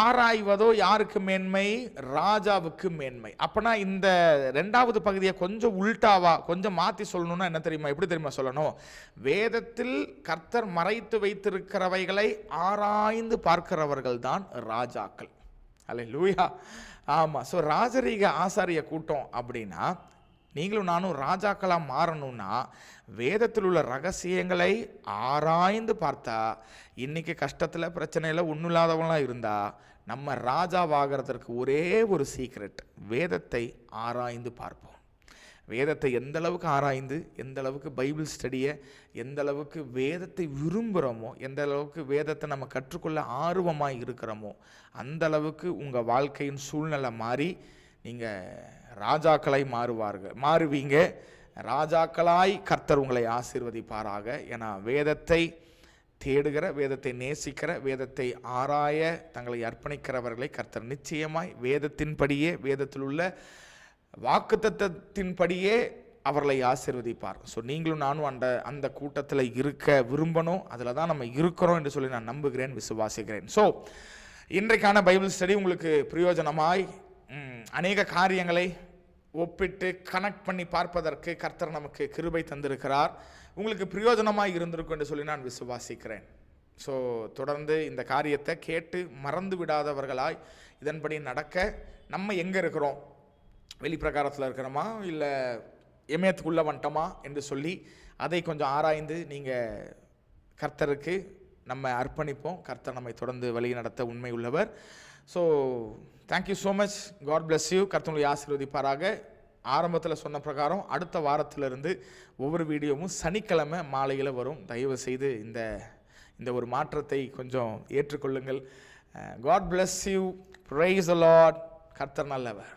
Speaker 1: ஆராய்வதோ யாருக்கு மேன்மை? ராஜாவுக்கு மேன்மை. அப்பனா இந்த 2வது பகுதியை கொஞ்சம் உல்டாவா, கொஞ்சம் மாற்றி சொல்லணும்னா என்ன தெரியுமா? எப்படி தெரியுமா சொல்லணும்? வேதத்தில் கர்த்தர் மறைத்து வைத்திருக்கிறவைகளை ஆராய்ந்து பார்க்கிறவர்கள் தான் ராஜாக்கள். அல்லேலூயா! ஆமாம். ஸோ ராஜரீக ஆசாரிய கூட்டம் அப்படின்னா, நீங்களும் நானும் ராஜாக்களாக மாறணும்னா வேதத்தில் உள்ள ரகசியங்களை ஆராய்ந்து பார்த்தா, இன்றைக்கி கஷ்டத்தில் பிரச்சனையில் ஒன்றும் இல்லாதவங்களாம் இருந்தால் நம்ம ராஜாவாகிறதுக்கு ஒரே ஒரு சீக்ரெட், வேதத்தை ஆராய்ந்து பார்ப்போம். வேதத்தை எந்த அளவுக்கு ஆராய்ந்து, எந்த அளவுக்கு பைபிள் ஸ்டடியை, எந்த அளவுக்கு வேதத்தை விரும்புகிறோமோ, எந்த அளவுக்கு வேதத்தை நம்ம கற்றுக்கொள்ள ஆர்வமாக இருக்கிறோமோ, அந்த அளவுக்கு உங்கள் வாழ்க்கையின் சூழ்நிலை மாறி நீங்கள் ராஜாக்களாய் மாறுவீங்க. ராஜாக்களாய் கர்த்தர் உங்களை ஆசீர்வதிப்பாராக. ஏன்னா வேதத்தை தேடுகிற, வேதத்தை நேசிக்கிற, வேதத்தை ஆராய தங்களை அர்ப்பணிக்கிறவர்களை கர்த்தர் நிச்சயமாய் வேதத்தின்படியே, வேதத்தில் உள்ள வாக்குத்தத்தத்தின்படியே அவர்களை ஆசீர்வதிப்பார். ஸோ நீங்களும் நானும் அந்த கூட்டத்தில் இருக்க விரும்பணும். அதில் தான் நம்ம இருக்கிறோம் என்று சொல்லி நான் நம்புகிறேன், விசுவாசிக்கிறேன். ஸோ இன்றைக்கான பைபிள் ஸ்டடி உங்களுக்கு பிரயோஜனமாய் அநேக காரியங்களை ஒப்பிட்டு கனெக்ட் பண்ணி பார்ப்பதற்கு கர்த்தர் நமக்கு கிருபை தந்திருக்கிறார். உங்களுக்கு பிரயோஜனமாக இருந்திருக்கும் என்று சொல்லி நான் விசுவாசிக்கிறேன். ஸோ தொடர்ந்து இந்த காரியத்தை கேட்டு மறந்து விடாதவர்களாய் இதன்படி நடக்க, நம்ம எங்கே இருக்கிறோம், வெளிப்பிரகாரத்தில் இருக்கிறோமா இல்லை எமயத்துக்குள்ளே வந்துட்டோமா என்று சொல்லி அதை கொஞ்சம் ஆராய்ந்து நீங்கள் கர்த்தருக்கு நம்ம அர்ப்பணிப்போம். கர்த்தர் நம்மை தொடர்ந்து வழி நடத்த உண்மை உள்ளவர். So thank you so much. God bless you. கர்த்தர் உங்களை ஆசீர்வதிப்பாராக. ஆரம்பத்தில் சொன்ன பிரகாரம் அடுத்த வாரத்திலிருந்து ஒவ்வொரு வீடியோவும் சனிக்கிழமை மாலையில் வரும். தயவு செய்து இந்த ஒரு மாற்றத்தை கொஞ்சம் ஏற்றுக்கொள்ளுங்கள். God bless you. Praise the Lord. கர்த்தர் நல்லவர்.